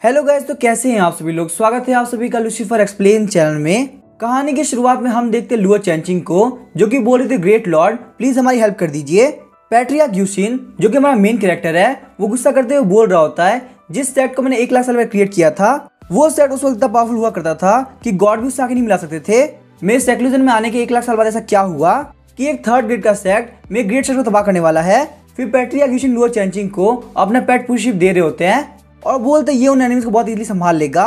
Hello guys, तो कैसे हैं आप सभी लोग। स्वागत है आप सभी का लूसीफर एक्सप्लेन चैनल में। कहानी की शुरुआत में हम देखते लुओ चेंचिंग को, जो कि बोल रहे थे ग्रेट लॉर्ड प्लीज हमारी हेल्प कर दीजिए। पैट्रियार्क यूशिन, जो कि हमारा मेन कैरेक्टर है, वो गुस्सा करते हुए बोल रहा होता है जिस सेट को मैंने 1 लाख साल में क्रिएट किया था, वो सेट उस वक्त इतना पावरफुल हुआ करता था कि गॉड भी उससे आगे नहीं मिला सकते थे। मेरे सेक्लूजन में आने के 1 लाख साल बाद ऐसा क्या हुआ कि एक 3rd ग्रेड का सेट मेरे ग्रेट सेट को तबाह करने वाला है। फिर पैट्रियार्क यूशिन लुओ चेंचिंग को अपना पेट पुशिप दे रहे होते हैं और बोलते ये उन एनिमीज को बहुत इजीली संभाल लेगा।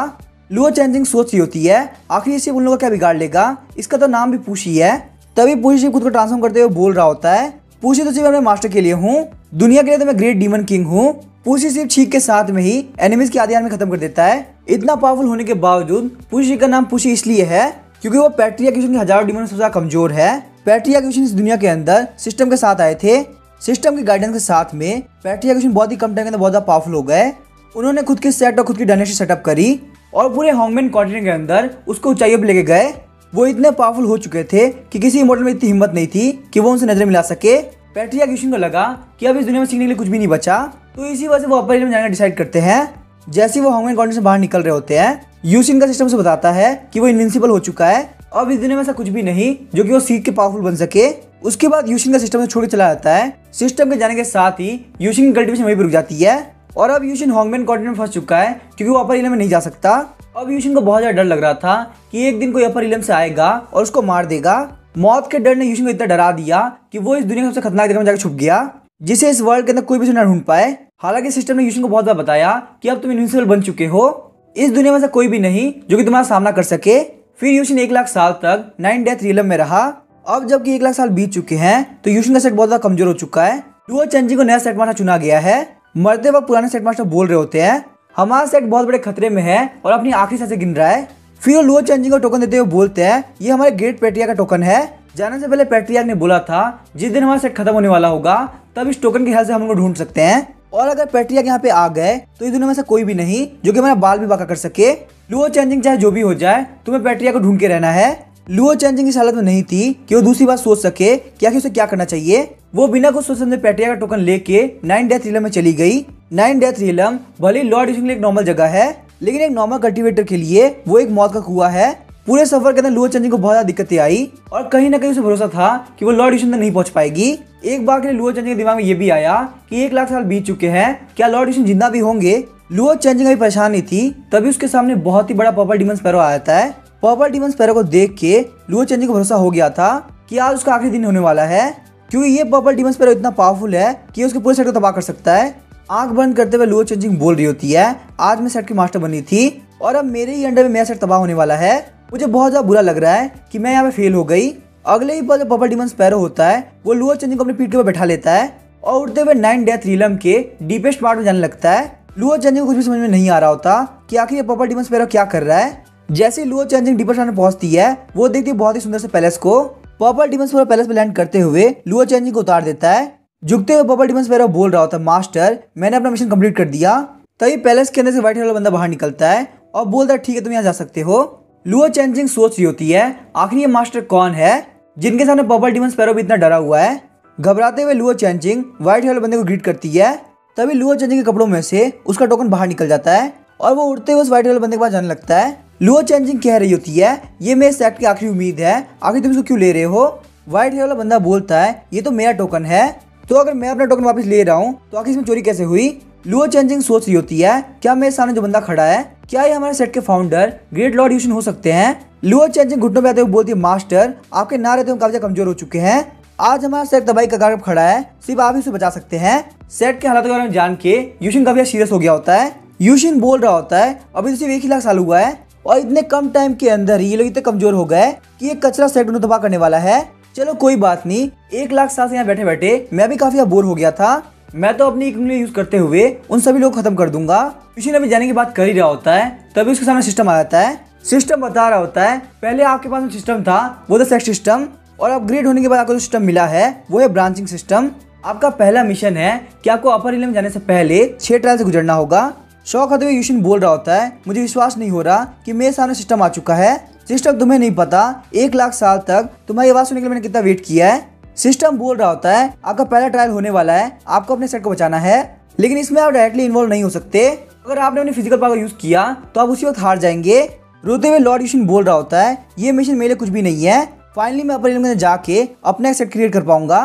लुओ चेंचिंग सोच रही होती है आखिर ये उन लोगों को क्या बिगाड़ लेगा, इसका तो नाम भी पूशी है। तभी पूशी खुद को ट्रांसफॉर्म करते हुए बोल रहा होता है पूशी तो सिर्फ अपने मास्टर के लिए हूँ, दुनिया के लिए तो मैं ग्रेट डीमन किंग हूँ। पूशी सिर्फ छींक के साथ में ही एनिमीज की आधी आर्मी खत्म कर देता है। इतना पावरफुल होने के बावजूद पूशी का नाम पूशी इसलिए है क्योंकि वो पैट्रियार्क यूशिन के हजारों डीमन से सबसे ज्यादा कमजोर है। पैट्रियार्क यूशिन इस दुनिया के अंदर सिस्टम के साथ आए थे। सिस्टम की गाइडेंस के साथ में पैट्रियार्क यूशिन बहुत ही कम टाइम के अंदर बहुत ज्यादा पावरफुल हो गए। उन्होंने खुद की सेट और खुद की डायनेस्टी सेटअप करी और पूरे होंगमेन कॉन्टिनेंट के अंदर उसको ऊंचाइयों पर लेके गए। वो इतने पावरफुल हो चुके थे कि किसी इमोर्टल में इतनी हिम्मत नहीं थी कि वो उनसे नजर मिला सके। पैट्रियार्क यूशिन को लगा कि अब इस दुनिया में सीखने के लिए कुछ भी नहीं बचा, तो इसी वजह से वो अपर एलिमेंट में जाना डिसाइड करते हैं। जैसे ही वो होंगमेन कॉन्टिनेंट से बाहर निकल रहे होते हैं, यूशिन का सिस्टम से बताता है कि वो इनविंसिबल हो चुका है, अब इस दुनिया में ऐसा कुछ भी नहीं जो कि वो सीख के पावरफुल बन सके। उसके बाद यूशिन का सिस्टम से छोड़ के चला जाता है। सिस्टम के जाने के साथ ही यूशिन की कल्टीवेशन वहीं पर रुक जाती है और अब यूशिन होंगमेन कॉन्टिनेंट में फंस चुका है क्योंकि वो अपर इलम में नहीं जा सकता। अब यूशिन को बहुत ज्यादा डर लग रहा था कि एक दिन कोई अपर इलम से आएगा और उसको मार देगा। मौत के डर ने यूशिन को इतना डरा दिया कि वो इस दुनिया की सबसे खतरनाक जगह में जाकर छुप गया, जिसे इस वर्ल्ड के अंदर कोई भी न ढूंढ पाए। हालांकि सिस्टम ने यूशिन को बहुत बार बताया कि अब तुम इनविंसिबल बन चुके हो, इस दुनिया में से कोई भी नहीं जो कि तुम्हारा सामना कर सके। फिर यूशिन 1 लाख साल तक 9 डेथ रियलम में रहा। अब जबकि 1 लाख साल बीत चुके हैं तो यूशिन का सेट बहुत ज्यादा कमजोर हो चुका है। लुओ चेंचिंग को नया सेट मास्टर चुना गया है। मरते वक्त पुराने सेट मास्टर बोल रहे होते हैं हमारा सेट बहुत बड़े खतरे में है और अपनी आखिरी सांसें गिन रहा है। फिर वो लुओ चेंचिंग को टोकन देते हुए बोलते हैं ये हमारे ग्रेट पैट्रियार्क का टोकन है। जाने से पहले पैट्रियार्क ने बोला था जिस दिन हमारा सेट खत्म होने वाला होगा तब इस टोकन की हेल्प से हम उनको ढूंढ सकते हैं, और अगर पैट्रियार्क यहाँ पे आ गए तो इस दुनिया में से कोई भी नहीं जो कि हमारा बाल भी बाका कर सके। लुओ चेंचिंग चाहे जो भी हो जाए तुम्हें पैट्रियार्क को ढूंढ के रहना है। लुओ चेंचिंग इस हालत में नहीं थी कि वो दूसरी बात सोच सके कि आखिर उसे क्या करना चाहिए। वो बिना कुछ सोच समझे पैट्रियार्क का टोकन लेके 9 डेथ रियलम में चली गई। 9 डेथ रियलम भले लॉर्ड यूशिन के लिए एक नॉर्मल जगह है, लेकिन एक नॉर्मल कल्टीवेटर के लिए वो एक मौत का कुआं है। पूरे सफर के अंदर लुओ चेंचिंग को बहुत ज्यादा दिक्कतें आई और कहीं ना कहीं उसे भरोसा था कि वो लॉर्ड यूशिन तक नहीं पहुंच पाएगी। एक बार के लिए लुओ चेंचिंग के दिमाग में ये भी आया कि 1 लाख साल बीत चुके हैं, क्या लॉर्ड यूशिन जिंदा भी होंगे। लुओ चेंचिंग अभी परेशान नहीं थी, तभी उसके सामने बहुत ही बड़ा पर्पल डीमन स्पैरो आ जाता है। पर्पल डीमन स्पैरो को देख के लुओ चेंचिंग को भरोसा हो गया था कि आज उसका आखिरी दिन होने वाला है, क्योंकि ये पर्पल डीमन स्पैरो इतना पावरफुल है कि उसके पूरे सेट को तबाह कर सकता है। आंख बंद करते हुए लुओ चेंचिंग बोल रही होती है आज मैं सेट की मास्टर बनी थी और अब मेरे ही अंडर में मेरा सेट तबाह होने वाला है। मुझे बहुत ज्यादा बुरा लग रहा है कि मैं यहाँ पे फेल हो गई। अगले ही पल जो पर्पल डीमन स्पैरो होता है वो लुओ चेंचिंग को अपनी पीठ के ऊपर बैठा लेता है और उड़ते हुए 9 डेथ रियलम के डीपेस्ट पार्ट में जाने लगता है। लुओ चेंचिंग को कुछ भी समझ में नहीं आ रहा होता कि आखिर ये पर्पल डीमन स्पैरो क्या कर रहा है। जैसे ही लुओ चेंचिंग डीपेस्ट पार्ट में पहुंचती है वो देखती है बहुत ही सुंदर से पैलेस को। पर्पल डीमन स्पैरो पैलेस में लैंड करते हुए लुओ चेंचिंग को उतार देता है। झुकते हुए पर्पल डीमन स्पैरो बोल रहा होता है मास्टर मैंने अपना मिशन कंप्लीट कर दिया। तभी पैलेस के अंदर से व्हाइट हेयर वाला बंदा बाहर निकलता है और बोलता है ठीक है तुम यहाँ जा सकते हो। लुओ चेंचिंग सोच रही होती है आखिर ये मास्टर कौन है जिनके सामने पर्पल डीमन स्पैरो भी इतना डरा हुआ है। घबराते हुए लुओ चेंचिंग व्हाइट हेयर वाले बंदे को ग्रीट करती है। तभी लुओ चेंचिंग के कपड़ों में से उसका टोकन बाहर निकल जाता है और वो उड़ते हुए उस व्हाइट हेयर वाले बंदे के पास जाने लगता है। लुओ चेंचिंग कह रही होती है ये मेरे सेट की आखिरी उम्मीद है, आखिर तुम इसको क्यों ले रहे हो। व्हाइट हेयर वाला बंदा बोलता है ये तो मेरा टोकन है, तो अगर मैं अपना टोकन वापस ले रहा हूँ तो आखिर इसमें चोरी कैसे हुई। लुओ चेंचिंग सोच रही होती है क्या मेरे सामने जो बंदा खड़ा है क्या ये हमारे सेट के फाउंडर ग्रेट लॉर्ड यूशिन हो सकते हैं। लुओ चेंचिंग घुटनों पे आते हुए बोलती है मास्टर आपके ना रहते हुए काफी कमजोर हो चुके हैं, आज हमारा सेट तबाही का कगार पर खड़ा है, सिर्फ आप ही उसे बचा सकते हैं। सेट के हालात के बारे में जान के यूशिन काफी सीरियस हो गया होता है। यूशिन बोल रहा होता है अभी तो सिर्फ 1 ही लाख साल हुआ है और इतने कम टाइम के अंदर ये लोग इतने कमजोर हो गए कि ये कचरा सेट उन्हें तबाह करने वाला है। चलो कोई बात नहीं, 1 लाख साल से यहाँ बैठे बैठे मैं भी काफी बोर हो गया था, मैं तो अपनी इकोनॉमी यूज करते हुए उन सभी लोग खत्म कर दूंगा। यूशिन अभी जाने की बात कर ही रहा होता है तभी उसके सामने सिस्टम आ जाता है। सिस्टम बता रहा होता है पहले आपके पास सिस्टम था वो था सेक्स सिस्टम, और अपग्रेड होने के बाद आपको जो सिस्टम मिला है वो है ब्रांचिंग सिस्टम। आपका पहला मिशन है कि आपको अपर इलम जाने से पहले 6 ट्रायल से गुजरना होगा। शौक होते हुए यूशिन बोल रहा होता है मुझे विश्वास नहीं हो रहा कि मेरे सामने सिस्टम आ चुका है। सिस्टम तुम्हें नहीं पता 1 लाख साल तक तुम्हारी आवाज सुनने के लिए मैंने कितना वेट किया है। सिस्टम बोल रहा होता है आपका पहला ट्रायल होने वाला है, आपको अपने सेट को बचाना है, लेकिन इसमें आप डायरेक्टली इन्वॉल्व नहीं हो सकते। अगर आपने अपनी फिजिकल पावर यूज किया तो आप उसी वक्त हार जाएंगे। रोते हुए लॉर्ड यूशिन बोल रहा होता है, ये मिशन मेरे लिए कुछ भी नहीं है, फाइनली मैं अपर एलिमेंट में जाके अपना एक सेट क्रिएट कर पाऊंगा।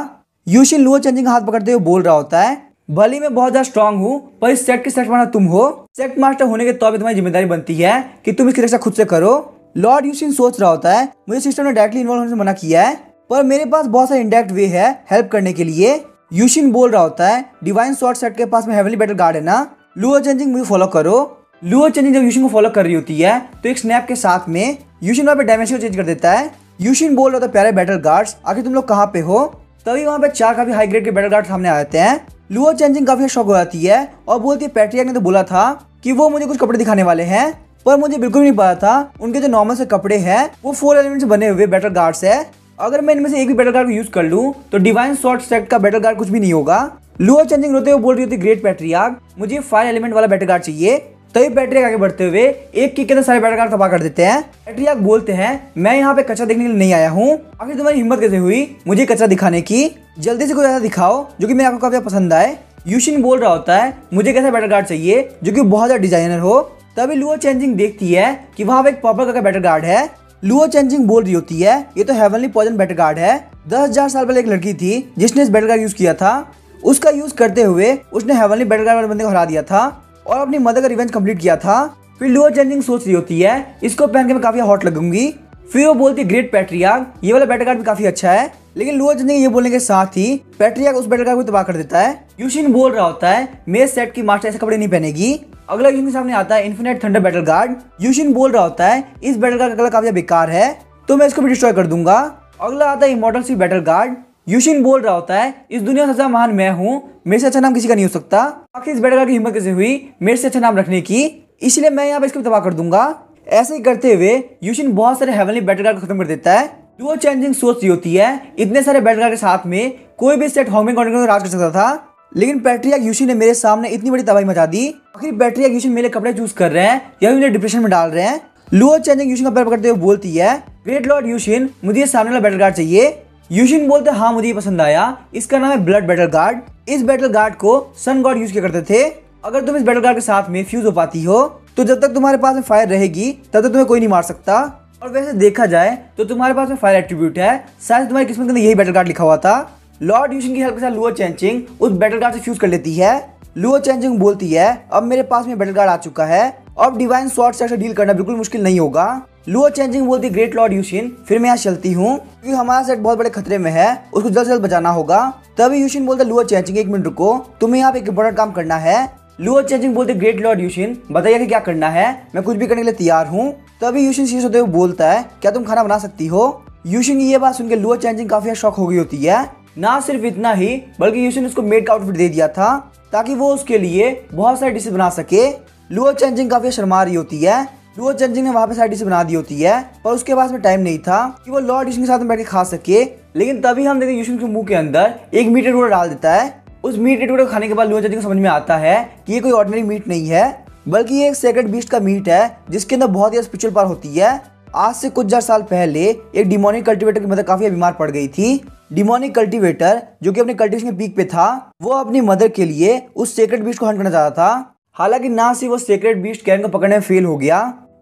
यूशिन लुओ चेंजिंग का हाथ पकड़ते हुए बोल रहा होता है, भले ही मैं बहुत ज्यादा स्ट्रांग हूँ पर इस सेट के सेट मास्टर तुम हो। सेट मास्टर होने के तौर पे तुम्हारी जिम्मेदारी बनती है कि तुम इसकी रक्षा खुद से करो। लॉर्ड यूशिन सोच रहा होता है, मुझे सिस्टम ने डायरेक्टली इन्वॉल्व होने से मना किया है पर मेरे पास बहुत सारे इनडायरेक्ट वे है हेल्प करने के लिए। यूशिन बोल रहा होता है, डिवाइन स्वॉर्ड सेट के पास में हेवनली बैटल गार्ड है ना, लुओ चेंजिंग मुझे फॉलो करो। लुओ चेंजिंग जब यूशिन को फॉलो कर रही होती है तो एक स्नैप के साथ में यूशिन वहाँ पे डायमेंशन को चेंज कर देता है। यूशिन बोल रहा था, प्यारे बैटल गार्ड्स आखिर तुम लोग कहाँ पे हो। तभी वहाँ पे 4 काफी हाई ग्रेड के बैटल गार्ड सामने आ जाते हैं। लुओ चेंजिंग काफी शॉक हो जाती है और बोलती है, पैट्रियार्क ने तो बोला था कि वो मुझे कुछ कपड़े दिखाने वाले हैं पर मुझे बिल्कुल नहीं पता था उनके जो नॉर्मल से कपड़े हैं वो 4 एलिमेंट से बने हुए बैटल गार्ड्स है। अगर मैं इनमें से एक भी बैटल गार्ड को यूज कर लूं तो डिवाइन स्वॉर्ड सेट का बैटल गार्ड कुछ भी नहीं होगा। लुओ चेंजिंग रोते हुए बोल रही होती, ग्रेट पैट्रियार्क मुझे फायर एलिमेंट वाला बैटल गार्ड चाहिए। तभी पैट्रियार्क आगे बढ़ते हुए एक किक के अंदर सारे बैटल गार्ड तबाह कर देते हैं। पैट्रियार्क बोलते हैं, मैं यहाँ पे कचरा देखने के लिए नहीं आया हूँ, आखिर तुम्हारी हिम्मत कैसे हुई मुझे कचरा दिखाने की, जल्दी से कोई ऐसा दिखाओ जो कि मेरे आपको काफी पसंद आए। यूशिन बोल रहा होता है, मुझे कैसा बैटल गार्ड चाहिए जो कि बहुत ज्यादा डिजाइनर हो। तभी लुओ चेंजिंग देखती है कि वहाँ पे एक पर्पल कलर का बैटल गार्ड है। लुओ चेंजिंग बोल रही होती है, ये तो हेवनली पॉइजन बैटल गार्ड है। 10,000 साल पहले एक लड़की थी जिसने इस बैटल गार्ड यूज किया था, उसका यूज करते हुए उसने हेवनली बैटल गार्ड वाले बंदे को हरा दिया था और अपनी मदर का रिवेंज कंप्लीट किया था। फिर लुओ चेंजिंग सोच रही होती है, इसको पहन के मैं काफी हॉट लगूंगी। फिर वो बोलती है, ग्रेट पैट्रियार्क ये वाला बैटल गार्ड भी काफी अच्छा है। लेकिन लुओ चेंजिंग ये बोलने के साथ ही पैट्रियार्क उस बैटल गार्ड को तबाह कर देता है। यूशिन बोल रहा होता है, मेरे सेट की मास्टर ऐसे कपड़े नहीं पहनेगी। अगला यूशिन के सामने आता है इन्फिनिट थंडर बैटल गार्ड। यूशिन बोल रहा होता है, इस बैटल गार्ड का कलर काफी बेकार है तो मैं इसको भी डिस्ट्रॉय कर दूंगा। अगला आता है इमॉर्टल सी बैटल गार्ड। यूशिन बोल रहा होता है, इस दुनिया से सबसे महान मैं हूँ, मेरे से अच्छा नाम किसी का नहीं हो सकता, आखिर इस बैटल गार्ड की हिम्मत कैसे हुई मेरे से अच्छा नाम रखने की, इसलिए मैं यहाँ पे इसको तबाह कर दूंगा। ऐसे ही करते हुए यूशिन बहुत सारे हेवनली बैटल गार्ड को खत्म कर देता है। लुओ चेंजिंग सोच रही होती है, इतने सारे बैटल गार्ड के साथ में कोई भी सेट होमिंग कॉन्टिनेंट राज कर सकता था, लेकिन पैट्रियार्क यूशिन ने मेरे सामने इतनी बड़ी तबाही मचा दी। आखिर पैट्रियार्क यूशिन मेरे कपड़े चूज कर रहे हैं या मुझे डिप्रेशन में डाल रहे हैं। लुओ चेंजिंग यूशिन का पैर पकड़ते हुए बोलती है, ग्रेट लॉर्ड यूशिन मुझे सामने वाला बैटल गार्ड चाहिए। यूशिन बोलते, हाँ मुझे पसंद आया, इसका नाम है ब्लड बैटल गार्ड। इस बैटल गार्ड को सन गॉड यूज किया करते थे। अगर तुम इस बैटल गार्ड के साथ में फ्यूज हो पाती हो तो जब तक तुम्हारे पास में फायर रहेगी तब तक तुम्हें कोई नहीं मार सकता। और वैसे देखा जाए तो तुम्हारे पास में फायर एट्रीब्यूट है, शायद तुम्हारी किस्मत के अंदर यही बैटल गार्ड लिखा हुआ था। लॉर्ड यूशिन की हेल्प के साथ लुओ चेंजिंग उस बैटल गार्ड से फ्यूज कर लेती है। लुओ चेंजिंग बोलती है, अब मेरे पास में बैटल गार्ड आ चुका है, अब डिवाइन स्वॉर्ड से डील करना बिल्कुल मुश्किल नहीं होगा। लुओ चेंजिंग बोलती, ग्रेट लॉर्ड यूशिन फिर मैं यहाँ चलती हूँ क्योंकि हमारा सेट बहुत बड़े खतरे में है, उसको जल्द से जल्द बचाना होगा। तभी यूशिन बोलता, लुओ चेंजिंग एक मिनट रुको, तुम्हें यहाँ पे एक इंपॉर्टेंट काम करना है। लुओ चेंजिंग बोलते, ग्रेट लॉर्ड यूशिन बताइए कि क्या करना है, मैं कुछ भी करने के लिए तैयार हूँ। तभी यूशिन सीरियस होते हुए बोलता है, क्या तुम खाना बना सकती हो। यूशिन की ये बात सुनकर लुओ चेंजिंग काफी शॉक हो गई होती है। ना सिर्फ इतना ही बल्कि यूशिन उसको मेड का आउटफिट दे दिया था ताकि वो उसके लिए बहुत सारी डिशेज बना सके। लुओ चेंजिंग काफी शर्मा रही होती है। लुओ चेंजिंग ने वहाँ पे सारी डिशेज बना दी होती है पर उसके पास में टाइम नहीं था कि वो लॉर्ड यूशिन के साथ में बैठ के खा सके। लेकिन तभी हम देखते यूशिन के मुंह के अंदर एक मीट टुकड़ा डाल देता है। उस मीट टुकड़े को खाने के बाद लुओ चेंजिंग को समझ में आता है कि ये कोई ऑर्डिनरी मीट नहीं है बल्कि ये एक सेक्रेड बीस्ट का मीट है जिसके अंदर बहुत ही स्पिरिचुअल पावर होती है। आज से कुछ 1000 साल पहले एक डिमोनिक कल्टीवेटर की मदर काफी बीमार पड़ गई थी। डिमोनिक कल्टीवेटर जो कि अपने कल्टीवेशन के पीक पे था, वो अपनी मदर के लिए उस सेक्रेड बीस्ट को हंट करना चाहता था। हालांकि ना सिर्फ वो सेक्रेड बीस्ट कैरन को पकड़ने में फेल हो गया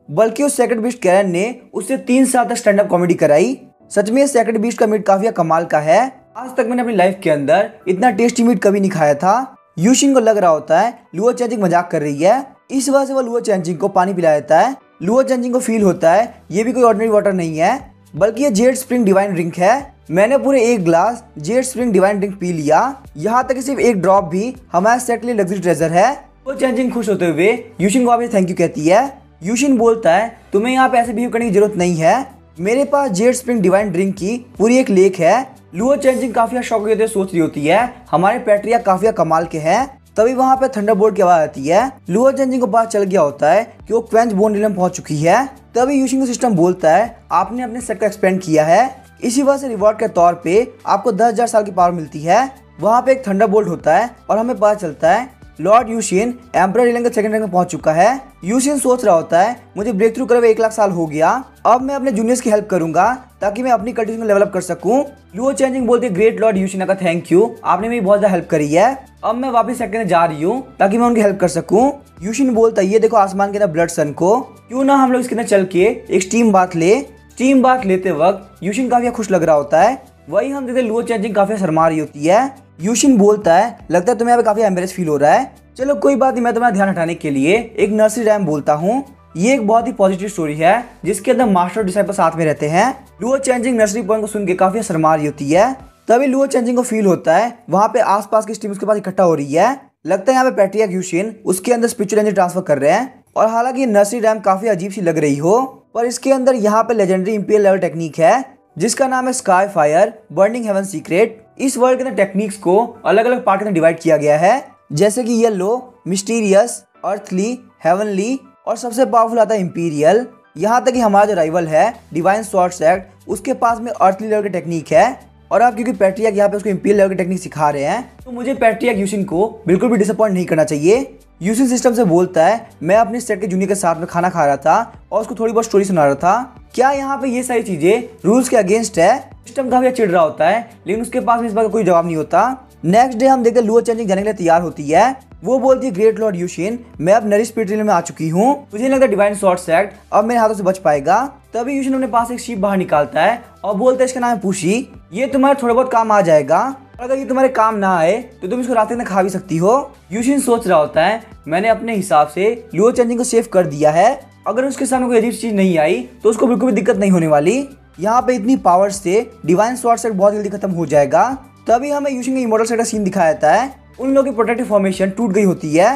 बल्कि उस सेक्रेड बीस्ट कैरन ने उससे 3 साल तक स्टैंड अप कॉमेडी कराई। सच में सेक्रेड बीस्ट का मीट काफी कमाल का है। आज तक मैंने अपनी लाइफ के अंदर इतना टेस्टी मीट कभी नहीं खाया था। यूशिन को लग रहा होता है लुओ चेंजिंग मजाक कर रही है, इस वजह से वो लुओ चेंजिंग को पानी पिला देता है। लुओ चेंजिंग को फील होता है ये भी कोई ऑर्डिनरी वाटर नहीं है बल्कि ये जेड स्प्रिंग डिवाइन ड्रिंक है। मैंने पूरे 1 glass Z spring divine drink P लिया, यहाँ तक कि सिर्फ 1 ड्रॉप भी हमारे सेट के लिए लग्जरी ट्रेजर है। वो चेंजिंग खुश होते हुए यूशिन को वापस थैंक यू कहती है। यूशिन बोलता है, तुम्हें यहाँ पे ऐसे बिहेव करने की जरूरत नहीं है, मेरे पास जेड स्प्रिंग डिवाइन ड्रिंक की पूरी एक लेक है। लुओ चेंजिंग काफी शौक होते सोच रही होती है हमारे पैट्रिया काफी कमाल के हैं। तभी वहाँ पे थंडरबोल्ट की आवाज आती है। लुओ चेंजिंग को पता चल गया होता है कि वो क्वेंच बोन रिलम पहुंच चुकी है। तभी यूशिन को सिस्टम बोलता है, आपने अपने सेट को एक्सपेंड किया है, इसी वजह से रिवॉर्ड के तौर पे आपको 10,000 साल की पावर मिलती है। वहाँ पे एक थंडरबोल्ट होता है और हमें पता चलता है लॉर्ड यूशिन एम्परर रिलियन के सेकंड रैंक में पहुंच चुका है। यूशिन सोच रहा होता है मुझे ब्रेक थ्रू करे हुए 1 लाख साल हो गया, अब मैं अपने जूनियर्स की हेल्प करूंगा ताकि मैं अपनी कंट्री में लेवल अप कर सकूं। लुओ चेंजिंग बोलती है ग्रेट लॉर्ड यूशिन का थैंक यू, आपने मेरी बहुत ज्यादा हेल्प करी है, अब मैं वापस सेकंड में जा रही हूँ ताकि मैं उनकी हेल्प कर सकूं। यूशिन बोलता है ये देखो आसमान के अंदर ब्लड सन को, क्यों ना हम लोग इसके अंदर चल के एक स्टीम बाथ ले। स्टीम बाथ लेते वक्त यूशिन काफी खुश लग रहा होता है। वही हम देखते लुओ चेंजिंग काफी शर्मा रही होती है। यूशिन बोलता है लगता है तुम्हें यहाँ पे काफी एम्बेरेस फील हो रहा है, चलो कोई बात नहीं, मैं तुम्हारा ध्यान हटाने के लिए एक नर्सरी राइम बोलता हूँ। ये एक बहुत ही पॉजिटिव स्टोरी है जिसके अंदर मास्टर और डिसाइपल साथ में रहते हैं। लुओ चेंजिंग नर्सरी पॉइंट को सुन के काफी शर्मा रही होती है। तभी लुओ चेंजिंग को फील होता है वहाँ पे आसपास की टीम उसके पास इकट्ठा हो रही है। लगता है यहाँ पे पैट्रियार्क यूशिन उसके अंदर स्पिरिचुअल एनर्जी ट्रांसफर कर रहे हैं। और हालांकि ये नर्सरी रैम काफी अजीब सी लग रही हो, पर इसके अंदर यहाँ पे लेजेंडरी इंपीरियल लेवल टेक्निक है जिसका नाम है sky fire burning heaven secret. इस वर्ल्ड के अंदर टेक्निक्स को अलग अलग पार्ट में डिवाइड किया गया है, जैसे कि येलो, मिस्टीरियस, अर्थली, हेवनली और सबसे पावरफुल आता है इंपीरियल। यहाँ तक कि हमारा जो राइवल है डिवाइन स्वॉर्ड सेक्ट उसके पास में अर्थली लेवल की टेक्निक है। और अब क्योंकि पैट्रियार्क यहाँ पे उसको इंपीरियल लेवल की टेक्निक सिखा रहे हैं तो मुझे पैट्रियार्क यूशिन को बिल्कुल भी डिसअपॉइंट नहीं करना चाहिए। यूशिन सिस्टम से बोलता है मैं अपने सेट के जूनियर के साथ में खाना खा रहा था और उसको थोड़ी बहुत स्टोरी सुना रहा था, क्या यहाँ पे ये सारी चीजें रूल्स के अगेंस्ट है। सिस्टम काफी चिढ़ रहा होता है लेकिन उसके पास में इस बात का कोई जवाब नहीं होता। नेक्स्ट डे हम देखते हैं लुओ चेंजिंग जाने के लिए तैयार होती है। वो बोलती है ग्रेट लॉर्ड यूशिन मैं अब नरी स्पिरिट रिलियन में आ चुकी हूँ, मुझे नहीं लगता डिवाइन स्वॉर्ड सेक्ट अब मेरे हाथों से बच पाएगा। तभी यूशिन अपने पास एक शीप बाहर निकालता है और बोलता है इसका नाम है पुशी, ये तुम्हारे थोड़ा बहुत काम आ जाएगा, अगर ये तुम्हारे काम ना आए तो तुम इसको रात में खा भी सकती हो। यूशिन सोच रहा होता है मैंने अपने हिसाब से लुओ चेंजिंग को सेव कर दिया है, अगर उसके सामने कोई अजीब चीज नहीं आई तो उसको बिल्कुल भी दिक्कत नहीं होने वाली। यहाँ पे इतनी पावर से डिवाइन स्वॉर्ड सेट बहुत जल्दी खत्म हो जाएगा। तभी हमें यूशिन के इमॉर्टल सेट का सीन दिखाया जाता है, उन लोगों की प्रोटेक्टिव फॉर्मेशन टूट गई होती है।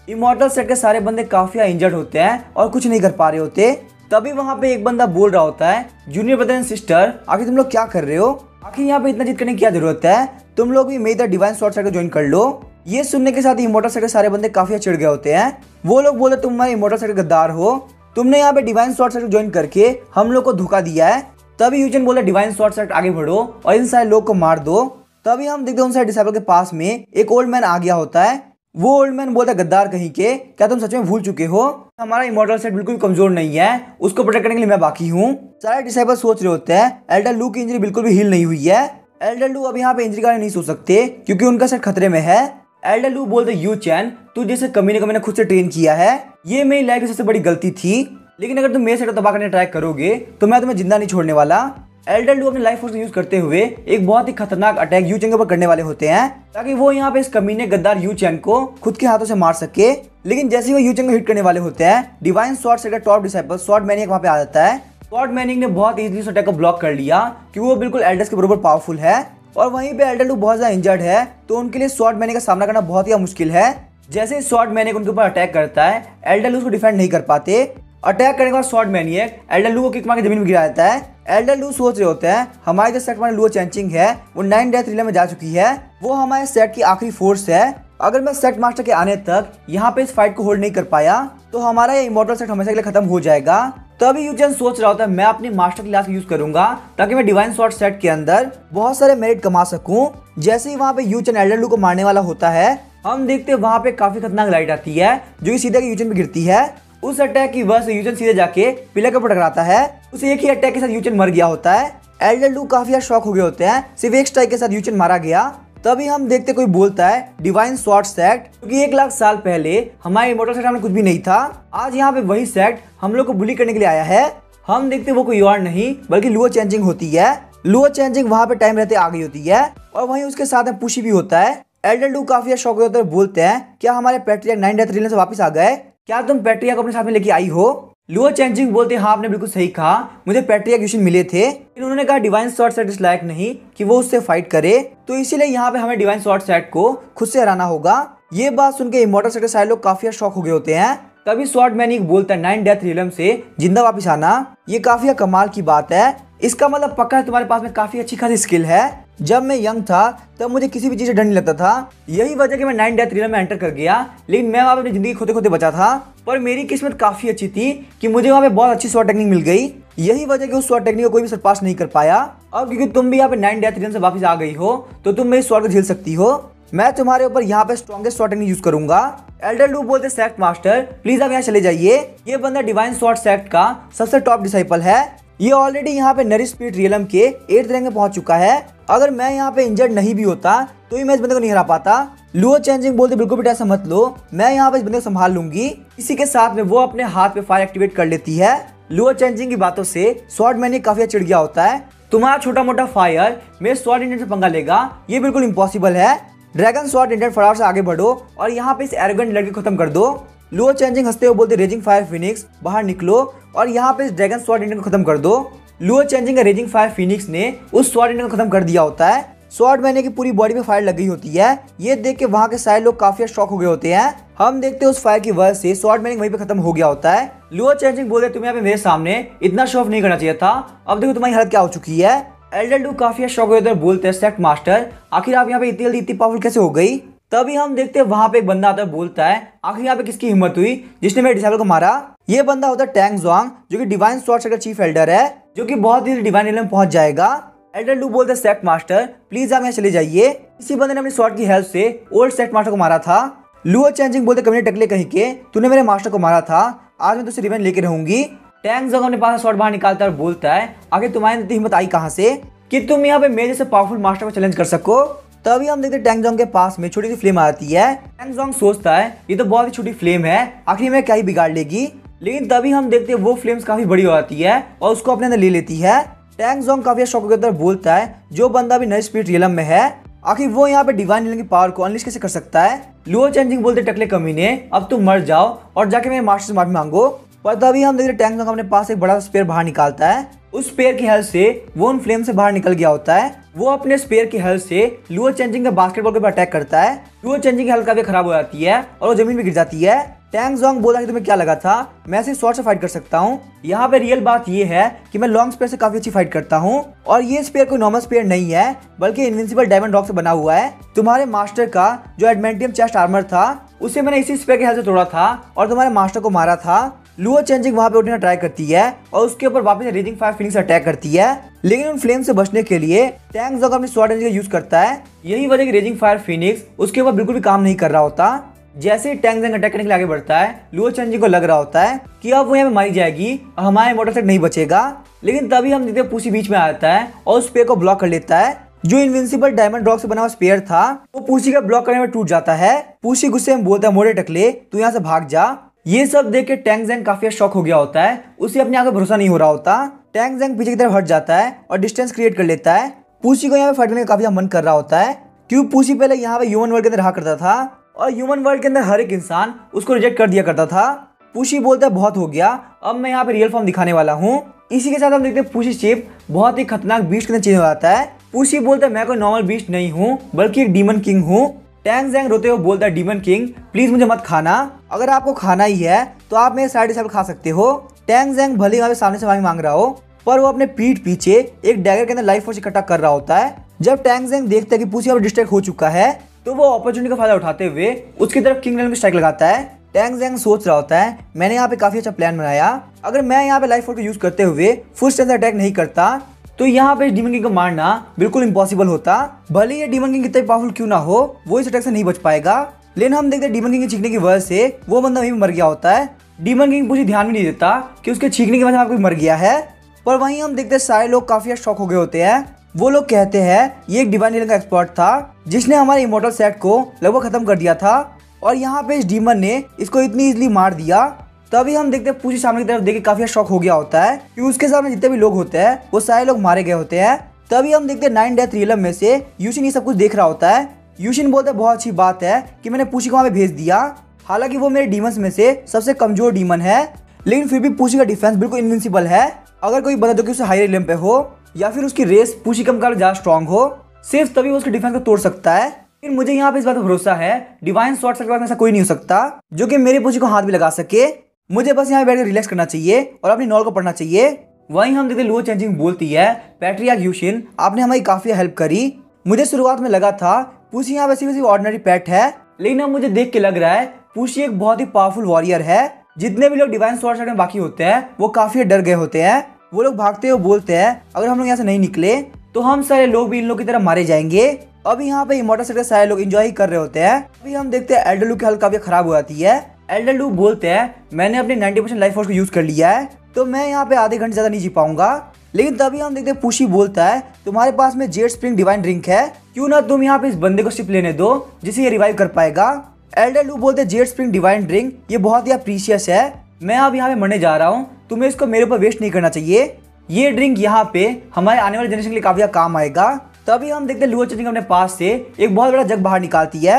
इमॉर्टल सेट के सारे बंदे काफी इंजर्ड होते हैं और कुछ नहीं कर पा रहे होते। तभी वहाँ पे एक बंदा बोल रहा होता है जूनियर ब्रदर एंड सिस्टर आखिर तुम लोग क्या कर रहे हो, आखिर यहाँ पे इतना जिद करने की क्या जरूरत है, तुम लोग भी मेरी तरह डिवाइन स्वॉर्ड सेट को ज्वाइन कर लो। ये सुनने के साथ इमॉर्टल सेट के सारे बंदे काफी चिढ़ गए होते हैं। वो लोग बोले तुम हमारे इमॉर्टल सेट के गद्दार हो, तुमने यहाँ पे डिवाइन स्वॉर्ड सेट को ज्वाइन करके हम लोग को धोखा दिया है। तभी यूजिन बोला डिवाइन स्वॉर्ड सेट आगे बढ़ो और इन सारे लोग को मार दो। तभी हम देखते हैं उन सारे डिसाइपल के पास में एक ओल्ड मैन आ गया होता है। वो ओल्ड मैन बोलता है गद्दार कहीं के, क्या तुम सच में भूल चुके हो हमारा इमॉर्टल सेट बिल्कुल कमजोर नहीं है, उसको प्रोटेक्ट करने के लिए मैं बाकी हूँ। सारे डिसाइपल सोच रहे होते हैं एल्डर लू की इंजरी बिल्कुल भी हील नहीं हुई है, एल्डर लू अब यहाँ पे इंजरी का नहीं सोच सकते क्योंकि उनका सेट खतरे में है। एल्डर लू बोलते यू चैन तू जैसे कमीने को मैंने खुद से ट्रेन किया है, ये मेरी लाइफ की सबसे बड़ी गलती थी, लेकिन अगर तुम मेरे सेट को तबाह करने ट्राई करोगे तो मैं तुम्हें जिंदा नहीं छोड़ने वाला। एल्डर लू अपने लाइफ फोर्स यूज करते हुए एक बहुत ही खतरनाक अटैक यू चैन के ऊपर करने वाले होते हैं ताकि वो यहाँ पे इस कमीने गद्दार यू चैन को खुद के हाथों से मार सके। लेकिन जैसे ही वो यू चैन को हिट करने वाले होते हैं डिवाइन स्वॉर्ड सेट का टॉप डिसाइपल स्वॉर्ड मैनियक वहाँ पे आ जाता है। स्वॉर्ड मैनियक ने बहुत इजीली उस अटैक को ब्लॉक कर लिया क्योंकि वो बिल्कुल एल्डर्स के बराबर पावरफुल है और वहीं पे एल्डर लू बहुत ज्यादा इंजर्ड है तो उनके लिए स्वॉर्ड मैनियक का सामना करना बहुत ही मुश्किल है। जैसे स्वॉर्ड मैनियक उनके ऊपर अटैक करता है एल्डर लू उसको डिफेंड नहीं कर पाते। अटैक करने के बाद स्वॉर्ड मैनियक एल्डर लू को किक मार के जमीन में गिरा देता है। एल्डर लू सोच रहे होते हैं हमारे जो सेट में लुओ चेंजिंग है वो 9 डेथ रिले में जा चुकी है, वो हमारे सेट की आखिरी फोर्स है, अगर मैं सेट मास्टर के आने तक यहाँ पे इस फाइट को होल्ड नहीं कर पाया तो हमारा ये इमॉर्टल सेट हमेशा के लिए खत्म हो जाएगा। तभी यूजन सोच रहा होता है मैं अपनी मास्टर क्लास यूज करूंगा ताकि मैं डिवाइन स्वॉर्ड सेट के अंदर बहुत सारे मेरिट कमा सकूं। जैसे ही वहाँ पे यूजन एल्डर लू को मारने वाला होता है हम देखते हैं वहाँ पे काफी खतरनाक लाइट आती है जो कि सीधा यूजन पे गिरती है। उस अटैक की वजह से यूजन सीधे जाके पिलर के ऊपर टकराता है, उस एक ही अटैक के साथ यूजन मर गया होता है। एल्डर लू काफी शॉक हो गए होते हैं, सिर्फ एक स्ट्राइक के साथ यूजन मारा गया। तभी हम देखते कोई बोलता है डिवाइन स्वॉर्ड सेट क्योंकि 1 लाख साल पहले हमारे इमॉर्टल सेट में कुछ भी नहीं था, आज यहाँ पे वही सेट हम लोग को बुली करने के लिए आया है। हम देखते वो कोई और नहीं बल्कि लुओ चेंजिंग होती है। लुओ चेंजिंग वहाँ पे टाइम रहते आ गई होती है और वहीं उसके साथ में पुशी भी होता है। एल्डर लू काफी शौक होते हैं, बोलते हैं क्या हमारे पैट्रियार्क 9 डेथ रिले से वापस आ गए, क्या तुम पैट्रियार्क को अपने साथ में लेके आई हो। लुओ चेंजिंग बोलते हैं हाँ आपने बिल्कुल सही कहा, मुझे पैट्रियार्क यूशिन मिले थे, उन्होंने कहा डिवाइन स्वॉर्ड सेट इस लायक नहीं कि वो उससे फाइट करे, तो इसीलिए यहाँ पे हमें डिवाइन स्वॉर्ड सेट को खुद से हराना होगा। ये बात सुन के इमॉर्टल सेट के सारे लोग काफी शौक हो गए होते हैं। तभी स्वॉर्ड मैनियक बोलता है 9 डेथ रिलम से जिंदा वापस आना, ये काफी कमाल की बात है, इसका मतलब पक्का है तुम्हारे पास में काफी अच्छी खासी स्किल है। जब मैं यंग था तब मुझे किसी भी चीज से डर नहीं लगता था, यही वजह कि मैं 9 डेथ रिलम में एंटर कर गया, लेकिन मैं वहाँ पे अपनी जिंदगी खोते खोते बचा था। पर मेरी किस्मत काफी अच्छी थी कि मुझे वहाँ पे बहुत अच्छी स्वॉर्ड टेक्निक मिल गई, यही वजह कि उस स्वॉर्ड टेक्निक को कोई भी सरपास नहीं कर पाया। अब क्योंकि तुम भी यहाँ पे 9 डेथ रिलम से वापस आ गई हो तो तुम मेरी स्वॉर्ड को झेल सकती हो। मैं तुम्हारे ऊपर यहाँ पे स्ट्रॉन्गेस्ट स्वॉर्ड यूज करूंगा। एल्डर लू बोलते सेक्ट मास्टर प्लीज आप यहाँ चले जाइए। ये बंदा डिवाइन स्वॉर्ड सेक्ट का सबसे टॉप डिसाइपल है। ये ऑलरेडी यहाँ पे नरिश स्पिरिट रियलम के 8th रैंक में पहुंच चुका है। अगर मैं यहाँ पे इंजर्ड नहीं भी होता तो ही मैं इस बंदे को नहीं हरा पाता। लुओ चेंजिंग बोलते बिल्कुल भी टेंशन मत लो, मैं यहाँ पे इस बंदे को संभाल लूंगी। इसी के साथ में वो अपने हाथ पे फायर एक्टिवेट कर लेती है। लुओ चेंजिंग की बातों से स्वॉर्ड मैन काफी चिढ़ गया होता है। तुम्हारा छोटा मोटा फायर मेरे स्वॉर्ड इंडेंट से पंगा लेगा, ये बिल्कुल इम्पॉसिबल है। ड्रैगन स्वॉर्ड इंडेंट फटाफट से आगे बढ़ो और यहाँ पे इस एरोगेंट लड़के को खत्म कर दो। लुओ चेंजिंग हंसते हुए बोलते रेजिंग फायर फिनिक्स बाहर निकलो और यहाँ पे इस ड्रैगन स्वॉर्ड इंडेंट को खत्म कर दो। लुओ चेंजिंग का रेजिंग फायर फिनिक्स ने उस स्वॉर्ड इंडेंट को खत्म कर दिया होता है। स्वॉर्ड मैन की पूरी बॉडी पे फायर लग गई होती है। ये देख के वहाँ के सारे लोग काफी शॉक हो गए होते हैं। हम देखते हैं उस फायर की वजह से स्वॉर्ड मैन वहीं पे खत्म हो गया होता है। लुओ चेंजिंग बोलते तुम्हें यहाँ पे मेरे सामने इतना शो ऑफ नहीं करना चाहिए था, अब देखो तुम्हारी हालत क्या हो चुकी है। एल्डर लू काफी शॉक हो गए बोलते हैं सेक्ट मास्टर आखिर आप यहाँ पे इतनी जल्दी इतनी पावरफुल कैसे हो गई। तभी हम देखते हैं वहां पे एक बंदा आता है, बोलता है आखिर यहाँ पे किसकी हिम्मत हुई जिसने मेरे डिसाइपल को मारा। ये बंदा होता है टैंग ज़ुआंग जो कि डिवाइन स्वॉर्ड सेक्ट का चीफ एल्डर है, जो कि बहुत ही डिवाइन रियलम में पहुंच जाएगा। एल्डर लू बोलते सेक्ट मास्टर प्लीज आप यहाँ चले जाइए। इसी बंदे ने अपनी स्वॉर्ड की हेल्प से ओल्ड सेक्ट मास्टर को मारा था। लुओ चेंजिंग बोलते कभी टकले कहीं के तूने मेरे मास्टर को मारा था, आज मैं तुझसे रिवेंज लेके रहूंगी। टैंग ज़ुआंग अपने पास स्वॉर्ड बाहर निकालता है और बोलता है आखिर तुम्हारी इतनी हिम्मत आई कहाँ से कि तुम यहाँ पे मेरे जैसे पावरफुल मास्टर को चैलेंज कर सको। तभी हम देखते टैंग ज़ुआंग के पास में छोटी सी फ्लेम आती है। टैंग ज़ुआंग सोचता है ये तो बहुत ही छोटी फ्लेम है, आखिर में क्या ही बिगाड़ लेगी। लेकिन तभी हम देखते हैं वो फ्लेम्स काफी बड़ी हो जाती है और उसको अपने अंदर ले लेती है। टैंग ज़ुआंग काफी शॉक होकर बोलता है जो बंदा भी नए स्पिरिट रियलम में है आखिर वो यहाँ पे डिवाइन रियलम की पावर को अनलिश कैसे कर सकता है। लुओ चेंजिंग बोलते टकले कमीने अब तुम मर जाओ और जाके मेरे मास्टर से माफी मांगो। पर तभी हम देखते टैंग ज़ुआंग अपने पास एक बड़ा स्पेयर बाहर निकालता है। उस स्पेयर की हेल्प से वो उन फ्लेम से बाहर निकल गया होता है। वो अपने स्पेयर की हेल्प से लुओ चेंजिंग के बास्केटबॉल के ऊपर अटैक करता है। लुओ चेंजिंग की हेल्थ काफी खराब हो जाती है और वो जमीन पे गिर जाती है। टैंग ज़ुआंग बोला कि तुम्हें क्या लगा था मैं सिर्फ स्वॉर्ड से फाइट कर सकता हूँ। यहाँ पे रियल बात ये है कि मैं लॉन्ग स्पेयर से काफी अच्छी फाइट करता हूँ और ये स्पेयर कोई नॉर्मल स्पेयर नहीं है बल्कि इनविंसिबल डायमंड रॉक से बना हुआ है। तुम्हारे मास्टर का जो एडमेंटियम चेस्ट आर्मर था उसे मैंने इसी स्पेयर की हेल्प से तोड़ा था और तुम्हारे मास्टर को मारा था। लुओ चेंजिंग वहां पे उठने ट्राई करती है और उसके ऊपर वापस रेजिंग फायर फिनिक्स अटैक करती है, लेकिन उन फ्लेम से बचने के लिए टैंग ज़ुआंग अपनी स्वॉर्ड एनर्जी का यूज करता है। यही वजह कि रेजिंग फायर फिनिक्स उसके ऊपर बिल्कुल भी काम नहीं कर रहा होता। जैसे ही टैंग ज़ुआंग अटैक करने के लिए आगे बढ़ता है लुओ चेंजिंग को लग रहा होता है कि अब वो यहाँ पे मारी जाएगी और हमारा इमॉर्टल सेट नहीं बचेगा। लेकिन तभी हम देखते हैं पूसी बीच में आता है और उस स्पेयर को ब्लॉक कर लेता है। जो इनविंसिबल डायमंड रॉक से बना हुआ स्पेयर था वो पूसी का ब्लॉक करने में टूट जाता है। पूसी गुस्से में बोलता है मोड़े टकले तू यहाँ से भाग जा। ये सब देख के टैंग ज़ुआंग काफी शॉक हो गया होता है, उसे अपने आगे भरोसा नहीं हो रहा होता। टैंग ज़ुआंग पीछे की तरफ हट जाता है और डिस्टेंस क्रिएट कर लेता है। पूसी को यहाँ पे फाइट करने का काफी मन कर रहा होता है क्योंकि पूसी पहले यहाँ पे ह्यूमन वर्ल्ड के अंदर रहा करता था और ह्यूमन वर्ल्ड के अंदर हर एक इंसान उसको रिजेक्ट कर दिया करता था। पूसी बोलता है बहुत हो गया, अब मैं यहाँ पे रियल फॉर्म दिखाने वाला हूँ। इसी के साथ हम देखते हैं पूसी शिप बहुत ही खतरनाक बीस्ट के अंदर चेंज हो जाता है। पूसी बोलता है मैं कोई नॉर्मल बीस्ट नहीं हूँ बल्कि एक डीमन किंग हूँ। टैंग ज़ुआंग रोते हुए बोलता है डीमन किंग प्लीज मुझे मत खाना, अगर आपको खाना ही है तो आप मेरे साइड डिसाइड खा सकते हो। टैंग ज़ुआंग भले ही सामने से माफी मांग रहा हो पर वो अपने पीठ पीछे एक डैगर के अंदर लाइफ फोर्स इकट्ठा कर रहा होता है। जब टैंग ज़ुआंग देखता है कि पूसी अब डिस्ट्रैक्ट हो चुका है तो वो अपॉर्चुनिटी का फायदा उठाते हुए उसकी तरफ किंग में स्ट्राइक लगाता है। टैंग ज़ुआंग सोच रहा होता है मैंने यहाँ पे काफी अच्छा प्लान बनाया, अगर मैं यहाँ पे लाइफ फोर्स को यूज करते हुए फुल स्ट्रेंथ अटैक नहीं करता तो यहाँ पे डीमन किंग को मारना बिल्कुल इम्पॉसिबल होता। भले ये डीमन किंग कितना पावरफुल क्यों ना हो वो इस अटैक से नहीं बच पाएगा। लेकिन हम देखते हैं डीमन किंग के छींकने की वजह से वो बंदा वहीं मर गया होता है। डीमन किंग पूरी ध्यान भी नहीं देता कि उसके छींकने की वजह से कोई मर गया है। पर वहीं हम देखते हैं सारे लोग काफी शॉक हो गए होते हैं। वो लोग कहते हैं ये एक डिवाइन हीलिंग का एक्सपर्ट था जिसने हमारे इमॉर्टल सेट को लगभग खत्म कर दिया था और यहाँ पे इस डीमन ने इसको इतनी इजीली मार दिया। तभी हम देखते हैं पूसी सामने की तरफ देख के काफी शॉक हो गया होता है कि उसके सामने जितने भी लोग होते हैं वो सारे लोग मारे गए होते हैं। तभी हम देखते हैं 9 डेथ रियलम में से यूशिन ये सब कुछ देख रहा होता है। यूशिन बोलता है बहुत अच्छी बात है कि मैंने पूसी को वहाँ पे भेज दिया, हालांकि वो मेरे डीमंस में से सबसे कमजोर डीमन है लेकिन फिर भी पूसी का डिफेंस बिल्कुल इनविंसिबल है। अगर कोई बंदा जो कि उससे हाई रियलम पे हो या फिर उसकी रेस पूसी के मुकाबले ज्यादा स्ट्रॉन्ग हो सिर्फ तभी वो उसके डिफेंस को तोड़ सकता है। लेकिन मुझे यहाँ पे इस बात पर भरोसा है डिवाइन स्वॉर्ड सेक्ट के बाद ऐसा कोई नहीं हो सकता जो कि मेरे पूसी को हाथ भी लगा सके। मुझे बस यहाँ बैठ कर रिलैक्स करना चाहिए और अपनी नॉल को पढ़ना चाहिए। वहीं हम देखते लुओ चेंजिंग बोलती है पैट्रियार्क यूशिन आपने हमारी काफी हेल्प करी। मुझे शुरुआत में लगा था पूसी यहाँ वैसी ऑर्डिनरी पेट है, लेकिन अब मुझे देख के लग रहा है पूसी एक बहुत ही पावरफुल वॉरियर है। जितने भी लोग डिवाइन स्वॉर्ड सेक्ट में बाकी होते हैं वो काफी डर गए होते हैं। वो लोग भागते हुए बोलते हैं अगर हम लोग यहाँ से नहीं निकले तो हम सारे लोग भी इन लोग की तरह मारे जाएंगे अभी यहाँ पे इमॉर्टल सेट के सारे लोग एंजॉय ही कर रहे होते हैं। अभी हम देखते हैं एल्डर लू की हालत काफी खराब हो जाती है। एल्डर लू बोलते हैं मैंने अपने 90% लाइफ फोर्स को यूज कर लिया है, तो मैं यहाँ पे आधे घंटे ज्यादा नहीं जी पाऊंगा। लेकिन तभी हम देखते हैं पुशी बोलता है तुम्हारे पास में जेड स्प्रिंग डिवाइन ड्रिंक है, क्यों ना तुम यहाँ पे इस बंदे को सिर्फ लेने दो जिसे ये रिवाइव कर पाएगा। एल्डर लू बोलते हैं जेड स्प्रिंग डिवाइन ड्रिंक ये बहुत ही प्रीशियस है, मैं अब यहाँ पे मरने जा रहा हूँ, तुम्हें इसको मेरे ऊपर वेस्ट नहीं करना चाहिए। ये ड्रिंक यहाँ पे हमारे आने वाले जनरेशन के लिए काफी काम आएगा। तभी हम देखते हैं लुओ चेंजिंग अपने पास से एक बहुत बड़ा जग बाहर निकालती है।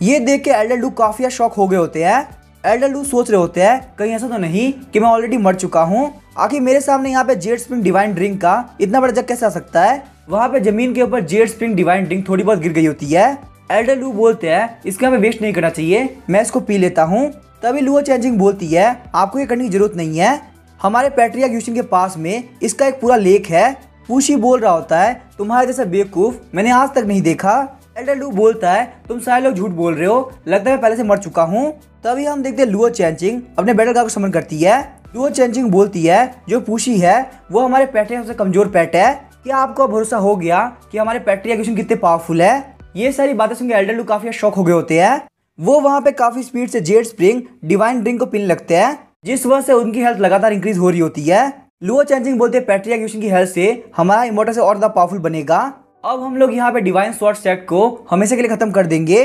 ये देख के एल्डर लू काफी शॉक हो गए होते हैं। एल्डर लू सोच रहे होते हैं कहीं ऐसा तो नहीं कि मैं ऑलरेडी मर चुका हूँ, आखिर मेरे सामने यहाँ पे जेड स्प्रिंग डिवाइन ड्रिंक का इतना बड़ा जग कैसे आ सकता है। वहाँ पे जमीन के ऊपर जेड स्प्रिंग डिवाइन ड्रिंक थोड़ी बहुत गिर गई होती है। एल्डर लू बोलते हैं इसको हमें वेस्ट नहीं करना चाहिए, मैं इसको पी लेता हूँ। तभी लुओ चेंजिंग बोलती है आपको ये करने की जरूरत नहीं है, हमारे पैट्रिया ग्यूशिन के पास में इसका एक पूरा लेक है। पुशी बोल रहा होता है तुम्हारे जैसा बेवकूफ मैंने आज तक नहीं देखा। एल्डर लू बोलता है तुम सारे लोग झूठ बोल रहे हो, लगता है मैं पहले से मर चुका हूँ। तभी हम देखते हैं लुओ चेंजिंग अपने बैटल गार्ड को समन करती है। लुओ चेंजिंग बोलती है जो पुशी है वो हमारे पैट्रिया सबसे कमजोर पेट है, क्या आपको भरोसा हो गया कि हमारे पैट्रिया ग्यूशिन कितने पावरफुल है। ये सारी बातें सुनकर एल्डर लू काफी शॉक हो गए होते हैं। वो वहाँ पे काफी स्पीड से जेड स्प्रिंग डिवाइन ड्रिंक को पीने लगते हैं, जिस वजह से उनकी हेल्थ लगातार इंक्रीज हो रही होती है। लुओ चेंजिंग बोलते हैं पैट्रिया ग्यूशिन की हेल्थ से हमारा इमॉर्टल से और ज्यादा पावरफुल बनेगा। अब हम लोग यहाँ पे डिवाइन स्वॉर्ड सेट को हमेशा के लिए खत्म कर देंगे।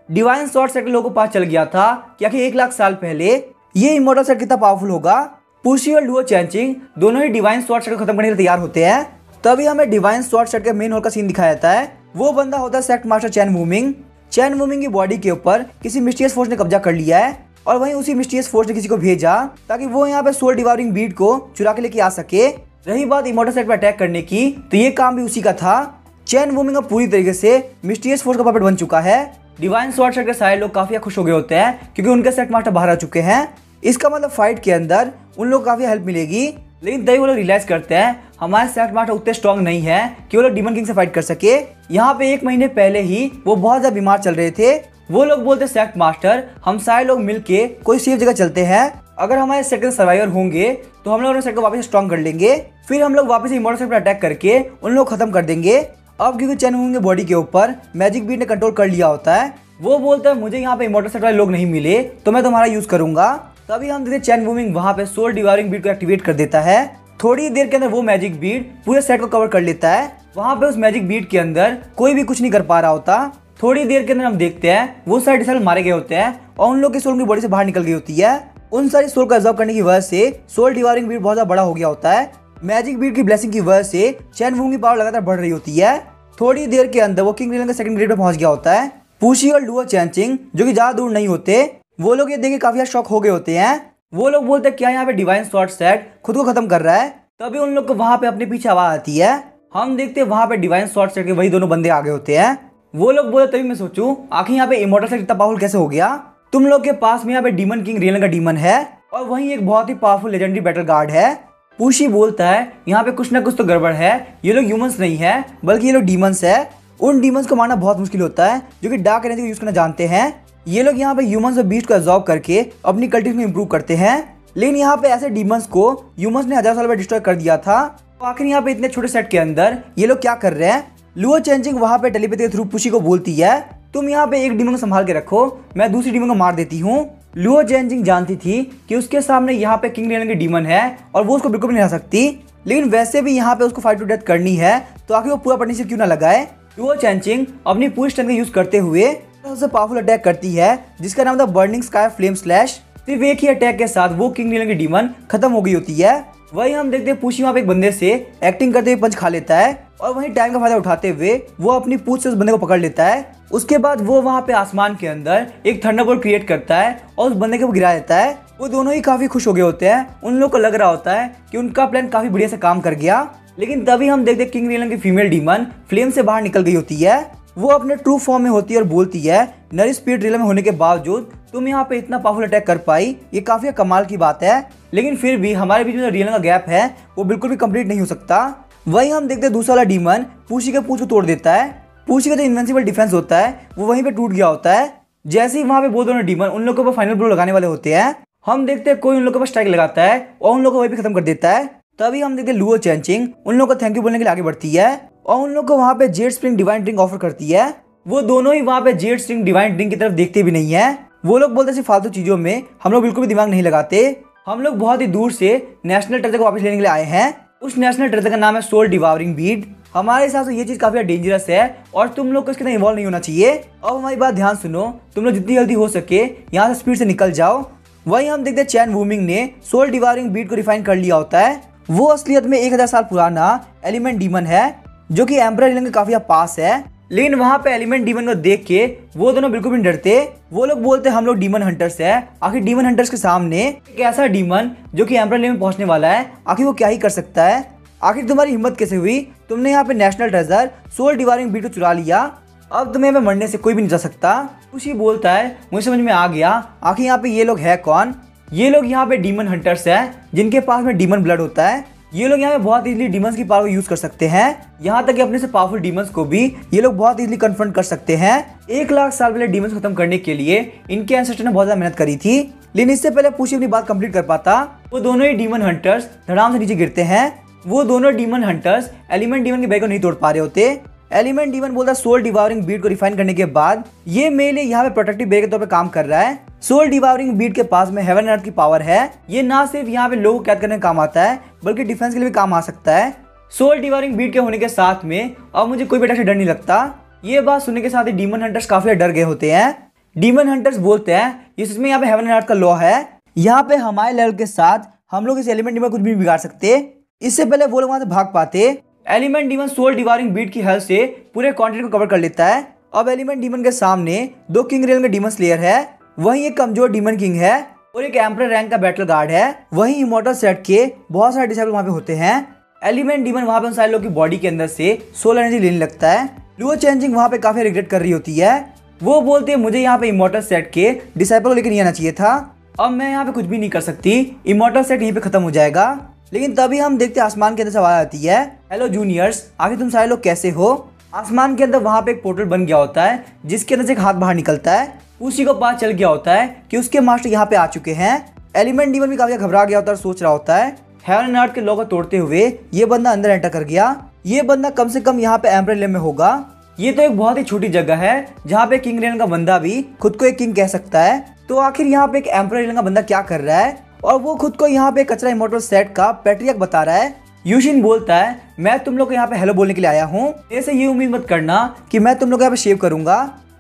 डिवाइन स्वॉर्ड सेट के लोगों को पता चल गया था कि आखिर 1 लाख साल पहले ये इमॉर्टल सेट कितना पावरफुल होगा। पुशी और लुओ चेंजिंग दोनों ही डिवाइन स्वॉर्ड सेट को खत्म करने के लिए तैयार होते हैं। तभी हमें डिवाइन स्वॉर्ड सेट के मेन होल का सीन दिखाया जाता है। वो बंदा होता है सेक्ट मास्टर चैन वूमिंग। चैन वूमिंग की बॉडी के ऊपर किसी मिस्टीरियस फोर्स ने कब्जा कर लिया है और वहीं उसी मिस्टीरियस फोर्स ने किसी को भेजा ताकि वो यहाँ पे सोल डिवाइरिंग बीट को चुरा के लेके आ सके। रही बात इमॉर्टल सेट पर अटैक करने की, तो ये काम भी उसी का था। चैन वूमिंग अब पूरी तरीके से मिस्टीरियस फोर्स का पपेट बन चुका है। डिवाइन स्वॉर्ड सेट के सारे लोग काफी खुश हो गए होते हैं क्योंकि उनके सेट मास्टर बाहर आ चुके हैं। इसका मतलब फाइट के अंदर उन लोग काफी हेल्प मिलेगी। लेकिन तभी वो लोग रियलाइज करते हैं हमारे सेट मास्टर उतने स्ट्रॉन्ग नहीं है कि वो लोग डीमन किंग से फाइट कर सके। यहाँ पे 1 महीने पहले ही वो बहुत ज्यादा बीमार चल रहे थे। वो लोग बोलते सेक्ट मास्टर हम सारे लोग मिलके कोई सेफ जगह चलते हैं, अगर हमारे सेट के सर्वाइवर होंगे तो हम लोग अपने सेट को वापस स्ट्रॉन्ग कर लेंगे, फिर हम लोग वापस इमॉर्टल सेट पर अटैक करके उन लोग खत्म कर देंगे। अब क्योंकि चैन वूमिंग के बॉडी के ऊपर मैजिक बीट ने कंट्रोल कर लिया होता है, वो बोलता है मुझे यहाँ पे इमॉर्टल सेट वाले लोग नहीं मिले तो मैं तुम्हारा यूज करूंगा। तभी हम देखते चैन वूमिंग वहाँ पे सोल डिवाइरिंग बीट को एक्टिवेट कर देता है। थोड़ी देर के अंदर वो मैजिक बीट पूरे सेट को कवर कर लेता है। वहाँ पे उस मैजिक बीट के अंदर कोई भी कुछ नहीं कर पा रहा होता। थोड़ी देर के अंदर हम देखते हैं वो सारे डिसाइल मारे गए होते हैं और उन लोग की सोल की बॉडी से बाहर निकल गई होती है। उन सारी सोल को एब्जॉर्ब करने की वजह से सोल डिवाइरिंग बीट बहुत ज्यादा बड़ा हो गया होता है। मैजिक बीट की ब्लेसिंग की वजह से चैन वूमिंग की पावर लगातार बढ़ रही होती है। थोड़ी देर के अंदर वो किंग रिलन के सेकंड ग्रेड पे पहुंच गया होता है। पुशी और लुओ चेंजिंग जो कि ज्यादा दूर नहीं होते, वो लोग ये देख के काफी शॉक हो गए होते हैं। वो लोग बोलते हैं क्या यहाँ पे डिवाइन स्वॉर्ड सेट खुद को खत्म कर रहा है। तभी उन लोग को वहां पे अपने पीछे आवाज आती है। हम देखते हैं वहां पे डिवाइन स्वॉर्ड सेट के वही दोनों बंदे आगे होते हैं। वो लोग बोले तभी मैं सोचूं आखिर यहाँ पे इमॉर्टल सेट इतना पावरफुल कैसे हो गया। तुम लोग के पास में यहाँ पे डीमन किंग रियलन का डीमन है और वहीं एक बहुत ही पावरफुल लेजेंडरी बैटल गार्ड है। पुशी बोलता है यहाँ पे कुछ ना कुछ तो गड़बड़ है, ये लोग ह्यूमंस नहीं है बल्कि ये लोग डीमंस है। उन डीमंस को मारना बहुत मुश्किल होता है जो कि डार्क एनर्जी को यूज करना जानते हैं। ये लोग यहाँ पे ह्यूमंस और बीस्ट को एब्जॉर्ब करके अपनी कल्टिवेशन में इंप्रूव करते हैं। लेकिन यहाँ पे ऐसे डीमंस को ह्यूमंस ने 1000 साल में डिस्ट्रॉय कर दिया था। तो आखिर यहाँ पे इतने छोटे सेट के अंदर ये लोग क्या कर रहे हैं। लुओ चेंजिंग वहाँ पे टेलीपैथी के थ्रू पुशी को बोलती है तुम यहाँ पे एक डीमन को संभाल के रखो, मैं दूसरी डीमन को मार देती हूँ। लुओ चेंजिंग जानती थी कि उसके सामने यहाँ पे किंग रियलन की डीमन है और वो उसको बिल्कुल भी नहीं हरा सकती, लेकिन वैसे भी यहाँ पे उसको फाइट टू डेथ करनी है तो आखिर वो पूरा पार्टनरशिप क्यों ना लगाए। लुओ चेंजिंग अपनी पूरी स्ट्रेंथ का यूज करते हुए सबसे पावरफुल अटैक करती है जिसका नाम था बर्निंग स्काई फ्लेम स्लैश। सिर्फ एक ही अटैक के साथ वो किंग रियलन की डीमन खत्म हो गई होती है। वही हम देखते हैं पुशी वहाँ पे एक बंदे से एक्टिंग करते हुए पंच खा लेता है और वहीं टाइम का फायदा उठाते हुए वो अपनी पूंछ से उस बंदे को पकड़ लेता है। उसके बाद वो वहाँ पे आसमान के अंदर एक थंडरबोल्ट क्रिएट करता है और उस बंदे को गिरा देता है। वो दोनों ही काफी खुश हो गए होते हैं। उन लोग को लग रहा होता है कि उनका प्लान काफी बढ़िया से काम कर गया। लेकिन तभी हम देखते हैं किंग रियलन की फीमेल डीमन फ्लेम से बाहर निकल गई होती है। वो अपने ट्रू फॉर्म में होती है और बोलती है नरी स्पीड रियल में होने के बावजूद तुम यहाँ पे इतना पावरफुल अटैक कर पाई, ये काफी कमाल की बात है। लेकिन फिर भी हमारे बीच में जो रियल का गैप है वो बिल्कुल भी कंप्लीट नहीं हो सकता। वही हम देखते हैं दूसरा वाला डीमन पुशी के पूंछ को तोड़ देता है। पुशी का जो इनविंसिबल डिफेंस होता है वो वहीं पे टूट गया होता है। जैसे ही वहां पे वो दोनों डीमन उन लोगों को फाइनल ब्लो लगाने वाले होते हैं, हम देखते हैं कोई उन लोगों पर स्ट्राइक लगाता है और उन लोगों को वहीं पे खत्म कर देता है। तभी हम देखते हैं लुओ चेंजिंग उन लोगों को थैंक यू बोलने के लिए आगे बढ़ती है और उन लोगों को वहां पे Z spring divine drink offer करती है। वो दोनों ही वहाँ पे जेड स्ट्रिंग डिवाइन ड्रिंक की तरफ देखते भी नहीं है। वो लोग बोलते सिर्फ फालतू चीजों में हम लोग बिल्कुल भी दिमाग नहीं लगाते। हम लोग बहुत ही दूर से नेशनल ट्रेजर को वापस लेने के लिए आए हैं। उस नेशनल ट्रेजर का नाम है सोल डिवावरिंग बीड। हमारे हिसाब से ये चीज काफी डेंजरस है और तुम लोग को इसके अंदर इन्वॉल्व नहीं होना चाहिए। अब हमारी बात ध्यान सुनो, तुम लोग जितनी जल्दी हो सके यहाँ से स्पीड से निकल जाओ। वहीं हम देखते हैं चैन वूमिंग ने सोल डिवावरिंग बीड को रिफाइन कर लिया होता है। वो असलियत में 1000 साल पुराना एलिमेंट डीमन है जो कि एम्परर एलियन के काफी पास है। लेकिन वहाँ पे एलिमेंट डीमन को देख के वो दोनों बिल्कुल भी नहीं डरते। वो लोग बोलते हम लोग डीमन हंटर्स है। आखिर डीमन हंटर्स के सामने एक ऐसा डीमन जो कि एम्परर एलियन में पहुंचने वाला है, आखिर वो क्या ही कर सकता है। आखिर तुम्हारी हिम्मत कैसे हुई, तुमने यहाँ पे नेशनल ट्रेजर सोल डिवावरिंग बीड को चुरा लिया। अब तुम्हें यहाँ पे मरने से कोई भी नहीं जा सकता। कुछ ही बोलता है मुझे समझ में आ गया, आखिर यहाँ पे ये लोग है कौन। ये लोग यहाँ पे डीमन हंटर्स है जिनके पास में डीमन ब्लड होता है। ये लोग यहाँ पे बहुत इजीली डीमंस की पावर यूज कर सकते हैं। यहाँ तक कि अपने से पावरफुल डीमंस को भी ये लोग बहुत इजीली कन्फ्रंट कर सकते हैं। 1 लाख साल पहले डीमंस खत्म करने के लिए इनके एंसेस्टर ने बहुत ज्यादा मेहनत करी थी। लेकिन इससे पहले पूछी अपनी बात कंप्लीट कर पाता वो दोनों ही डीमन हंटर्स धड़ाम से नीचे गिरते हैं। वो दोनों डीमन हंटर्स एलिमेंट डीमन के बैग को नहीं तोड़ पा रहे होते। एलिमेंट डीमन बोलता सोल डिवावरिंग बीड को रिफाइन करने के बाद ये मेरे लिए यहाँ पे प्रोटेक्टिव बैरियर के तौर पे काम कर रहा है। सोल डिवावरिंग बीड के पास में हेवन एंड अर्थ की पावर है। ये ना सिर्फ यहाँ पे लोगों को कैद करने का काम आता है बल्कि डिफेंस के लिए भी काम आ सकता है। सोल डिवावरिंग बीड के होने के साथ में अब मुझे कोई भी अटैक से डर नहीं लगता। ये बात सुनने के साथ ही डीमन हंटर्स काफी डर गए होते हैं। डीमन हंटर्स बोलते हैं ये सच में यहाँ पे हेवन एंड अर्थ का लॉ है। यहाँ पे हमारे लेवल के साथ हम लोग इस एलिमेंट डीमन कुछ भी बिगाड़ सकते। इससे पहले वो लोग वहां से भाग पाते। एलिमेंट डीमन सोल डिवावरिंग बीड की हेल्प से पूरे कॉन्टिनेंट को कवर कर लेता है। अब एलिमेंट डीमन के सामने 2 किंग रियल के डीमन स्लेयर है, वहीं एक कमजोर डीमन किंग है और एक एम्परर रैंक का बैटल गार्ड है। वहीं इमॉर्टल सेट के बहुत सारे डिसाइबल वहां पे होते हैं। एलिमेंट डीमन वहां पे उन सारे लोगों की बॉडी के अंदर से सोल एनर्जी लेने लगता है। लुओ चेंजिंग वहां पे काफी रिग्रेट कर रही होती है। वो बोलते हैं मुझे यहाँ पे इमॉर्टल सेट के डिसाइबल को लेकर नहीं आना चाहिए था। अब मैं यहाँ पे कुछ भी नहीं कर सकती, इमॉर्टल सेट यहीं पे खत्म हो जाएगा। लेकिन तभी हम देखते आसमान के अंदर से आवाज आती है, हेलो जूनियर्स, आखिर तुम सारे लोग कैसे हो। आसमान के अंदर वहां पे एक पोर्टल बन गया होता है जिसके अंदर से एक हाथ बाहर निकलता है। उसी को पता चल गया होता है कि उसके मास्टर यहाँ पे आ चुके हैं। एलिमेंट डीमन भी काफी घबरा गया होता है और सोच रहा होता है हेवन एंड अर्थ के लॉ को तोड़ते हुए ये बंदा अंदर एंटर कर गया। ये बंदा कम से कम यहाँ पे एम्परर एलियन में होगा। ये तो एक बहुत ही छोटी जगह है जहाँ पे किंग रेन का बंदा भी खुद को एक किंग कह सकता है। तो आखिर यहाँ पे एक एम्परर एलियन का बंदा क्या कर रहा है और वो खुद को यहाँ पे कचरा इमॉर्टल सेट का पैट्रियर्क बता रहा है। यूशिन बोलता है मैं तुम लोग को यहाँ पे हेलो बोलने के लिए आया हूँ, ऐसे ये उम्मीद मत करना कि मैं तुम लोग यहाँ पे शेव करूंगा।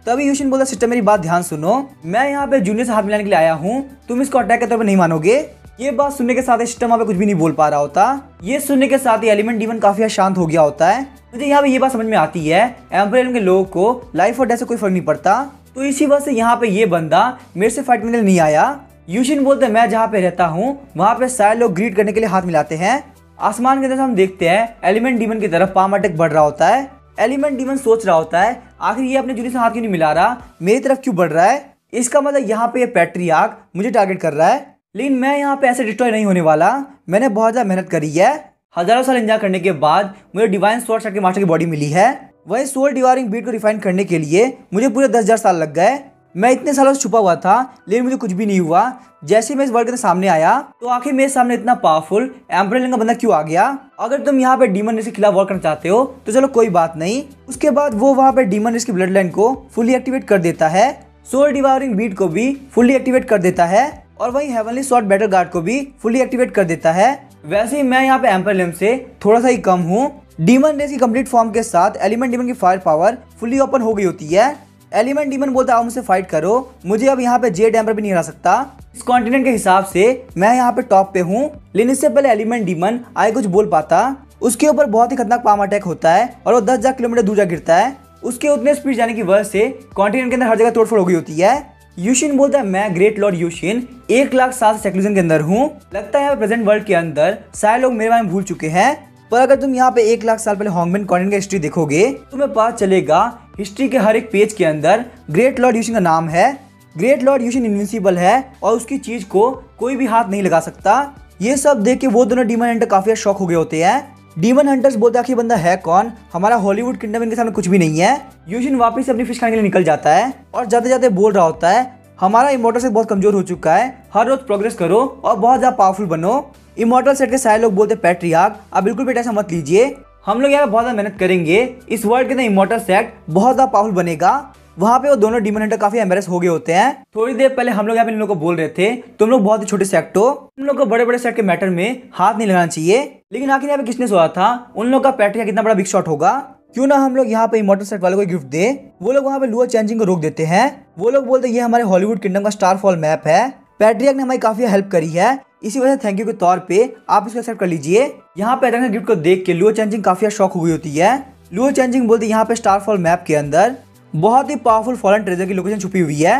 तभी यूशिन बोलता सिस्टर मेरी बात ध्यान सुनो, मैं यहाँ पे जूनियर से हाथ मिलाने के लिए आया हूँ, तुम इसको अटैक के तौर पर नहीं मानोगे। ये बात सुनने के साथ ही सिस्टर वहाँ पे कुछ भी नहीं बोल पा रहा होता। ये सुनने के साथ ही एलिमेंट डीमन काफी शांत हो गया होता है। मुझे यहाँ पे ये बात समझ में आती है एम्परर एलियन के लोगों को लाइफ और डेथ से कोई फर्क नहीं पड़ता, तो इसी वजह से यहाँ पे ये बंदा मेरे से फाइट करने के लिए नहीं आया। यूशिन बोलते हैं मैं जहाँ पे रहता हूँ वहाँ पे सारे लोग ग्रीट करने के लिए हाथ मिलाते हैं। आसमान के अंदर हम देखते हैं एलिमेंट डीमन की तरफ पाम अटैक बढ़ रहा होता है। एलिमेंट डीमन सोच रहा होता है आखिर ये अपने जूनियर से हाथ क्यों नहीं मिला रहा, मेरी तरफ क्यों बढ़ रहा है। इसका मतलब यहाँ पे ये पैट्रियार्क मुझे टारगेट कर रहा है। लेकिन मैं यहाँ पे ऐसे डिस्ट्रॉय नहीं होने वाला, मैंने बहुत ज्यादा मेहनत करी है। हजारों साल इंतजार करने के बाद मुझे डिवाइन स्वॉर्ड सेट के मास्टर की बॉडी मिली है। वही सोल डिवावरिंग बीड को रिफाइन करने के लिए मुझे पूरे 10,000 साल लग गए। मैं इतने सालों से छुपा हुआ था लेकिन मुझे कुछ भी नहीं हुआ। जैसे ही मैं इस वर्ल्ड के सामने आया तो आखिर मेरे सामने इतना पावरफुल एम्परर एलियन का बंदा क्यों आ गया। अगर तुम यहाँ पे डीमन रेस के खिलाफ वॉर करना चाहते हो तो चलो कोई बात नहीं। उसके बाद वो वहाँ पे डीमन रेस की ब्लड लाइन को फुली एक्टिवेट कर देता है, सोल डिवावरिंग बीड को भी फुली एक्टिवेट कर देता है और वही हेवनली स्वॉर्ड बैटल गार्ड को भी फुली एक्टिवेट कर देता है। वैसे ही मैं यहाँ पे एम्परर एलियन से थोड़ा सा ही कम हूँ। डीमन रेस की कंप्लीट फॉर्म के साथ एलिमेंट डीमन की फायर पावर फुली ओपन हो गई होती है। एलिमेंट डीमन बोलता है मुझसे फाइट करो, मुझे अब यहाँ पे जेड एम्परर भी नहीं हरा सकता। इस कॉन्टिनेंट के हिसाब से मैं यहाँ पे टॉप पे हूँ। लेकिन इससे पहले एलिमेंट डीमन आगे कुछ बोल पाता, उसके ऊपर बहुत ही खतरनाक पाम अटैक होता है और वो 10,000 किलोमीटर दूर जा गिरता है। उसके उतने स्पीड जाने की वजह से कॉन्टिनेंट के अंदर हर जगह तोड़फोड़ हो गई होती है। यूशिन बोलता है मैं ग्रेट लॉर्ड यूशिन 1 लाख साल से सेक्लूजन के अंदर हूँ। लगता है प्रेजेंट वर्ल्ड के अंदर सारे लोग मेरे बारे में भूल चुके हैं, पर अगर तुम यहाँ पे 1 लाख साल पहले हॉन्गमेन कॉन्टिनेंट का हिस्ट्री देखोगे तुम्हें पता चलेगा हिस्ट्री के हर एक पेज के अंदर ग्रेट लॉर्ड यूशिन का नाम है। ग्रेट लॉर्ड यूशिन इनविंसिबल है और उसकी चीज को कोई भी हाथ नहीं लगा सकता। ये सब देख के वो दोनों डीमन हंटर काफी शॉक हो गए होते हैं। डीमन हंटर्स बोलते आखिर बंदा है कौन, हमारा हॉलीवुड किंगडम इनके सामने कुछ भी नहीं है। यूशिन वापस से अपनी फिश खाने के लिए निकल जाता है और जाते जाते बोल रहा होता है हमारा इमॉर्टल सेट बहुत कमजोर हो चुका है, हर रोज प्रोग्रेस करो और बहुत ज्यादा पावरफुल बनो। इमॉर्टल सेट के सारे लोग बोलते पैट्रियार्क आप बिल्कुल भी ऐसा मत लीजिए, हम लोग यहाँ पे बहुत ज़्यादा मेहनत करेंगे, इस वर्ल्ड के अंदर इमॉर्टल सेक्ट बहुत ज़्यादा पावरफुल बनेगा। वहाँ पे वो दोनों डीमन हंटर काफी एम्बेरस हो गए होते हैं। थोड़ी देर पहले हम लोग यहाँ पे इन लोगों को बोल रहे थे तुम लोग बहुत ही छोटे सेक्ट हो, तुम लोग को बड़े बड़े सेक्ट के मैटर में हाथ नहीं लगाना चाहिए। लेकिन आखिर यहाँ पे किसने सोचा था उन लोग का पैट्रिया कितना बड़ा बिग शॉट होगा। क्यों ना हम लोग यहाँ पे इमॉर्टल सेक्ट वालों को गिफ्ट दे। वो लोग वहाँ पे लुओ चैनचिंग को रोक देते हैं। वो लोग बोलते हैं ये हमारे हॉलीवुड किंगडम का स्टारफॉल मैप है, पैट्रियाक ने हमारी काफी हेल्प करी है, इसी वजह से थैंक यू के तौर पे आप इसको एक्सेप्ट कर लीजिए। यहाँ पे अचानक गिफ्ट को देख के लुओ चैनचिंग काफी शॉक हुई होती है। लुओ चैनचिंग बोलती है यहाँ पे स्टारफॉल मैप के अंदर बहुत ही पावरफुल फॉरेन ट्रेजर की लोकेशन छुपी हुई है।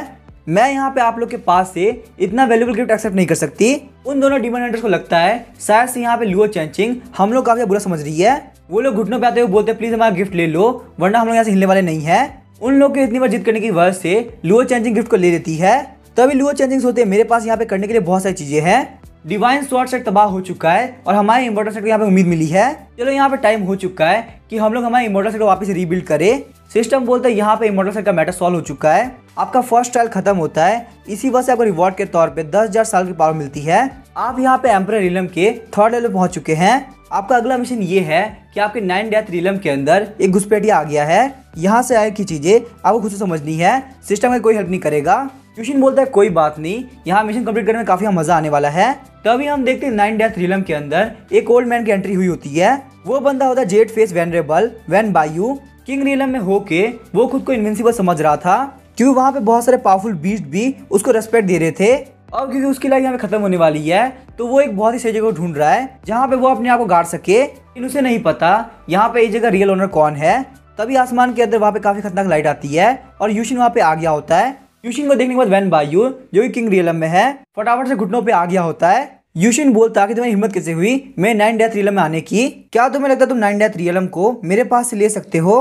मैं यहाँ पे आप लोग के पास से इतना वैल्यूबल गिफ्ट एक्सेप्ट नहीं कर सकती। उन दोनों डीमन हंटर्स को लगता है शायद से यहाँ पे लुओ चैनचिंग हम लोग काफी बुरा समझ रही है। वो लोग घुटनों पे आते हुए बोलते हैं प्लीज हमारा गिफ्ट ले लो वरना हम लोग यहाँ से हिलने वाले नहीं है। उन लोग के इतनी बार जिद करने की वजह से लुओ चैनचिंग गिफ्ट को ले लेती है। तभी लुओ चैनचिंग सोचते हैं मेरे पास यहाँ पे करने के लिए बहुत सारी चीजें हैं। डिवाइन स्वॉर्ड सेट तबाह हो चुका है और हमारे इमॉर्टल सेट को यहाँ पे उम्मीद मिली है। चलो यहाँ पे टाइम हो चुका है कि हम लोग हमारे इमॉर्टल सेट को वापस रीबिल्ड करें। सिस्टम बोलता है यहाँ पे इमॉर्टल सेट का मैटर सॉल्व हो चुका है, आपका फर्स्ट ट्रायल खत्म होता है, इसी वजह से आपको रिवॉर्ड के तौर पे 10,000 साल की पावर मिलती है। आप यहाँ पे एम्परर रिलम के 3rd लेवल पहुंच चुके हैं। आपका अगला मिशन ये है कि आपके 9 डेथ रिलम के अंदर एक घुसपैठिया आ गया है। यहाँ से आए की चीजें आपको खुद से समझनी है, सिस्टम में कोई हेल्प नहीं करेगा। ट्यूशन बोलता है कोई बात नहीं, यहाँ मिशन कंप्लीट करने में काफी मजा आने वाला है। तभी हम देखते हैं 9 डेथ रिलम के अंदर एक ओल्ड मैन की एंट्री हुई होती है। वो बंदा होता है जेड फेस वेनरेबल वैन बायू। किंग रिलम में होके वो खुद को इनविंसिबल समझ रहा था क्योंकि वहाँ पे बहुत सारे पावरफुल बीस्ट भी उसको रेस्पेक्ट दे रहे थे। और क्योंकि उसकी लाइफ यहाँ पे खत्म होने वाली है तो वो एक बहुत ही सही जगह ढूंढ रहा है जहाँ पे वो अपने आप को गाड़ सके। लेकिन उसे नहीं पता यहाँ पे इस जगह रियल ओनर कौन है। तभी आसमान के अंदर वहाँ पे काफी खतरनाक लाइट आती है और यूशिन वहाँ पे आ गया होता है। यूशिन को देखने के बाद वैन बायू जो कि किंग रियलम में है फटाफट से घुटनों पे आ गया होता है। यूशिन बोलता कि तुम्हारी हिम्मत कैसे हुई मैं 9 डेथ रियलम में आने की, क्या तुम्हें लगता है तुम 9 डेथ रियलम को मेरे पास से ले सकते हो।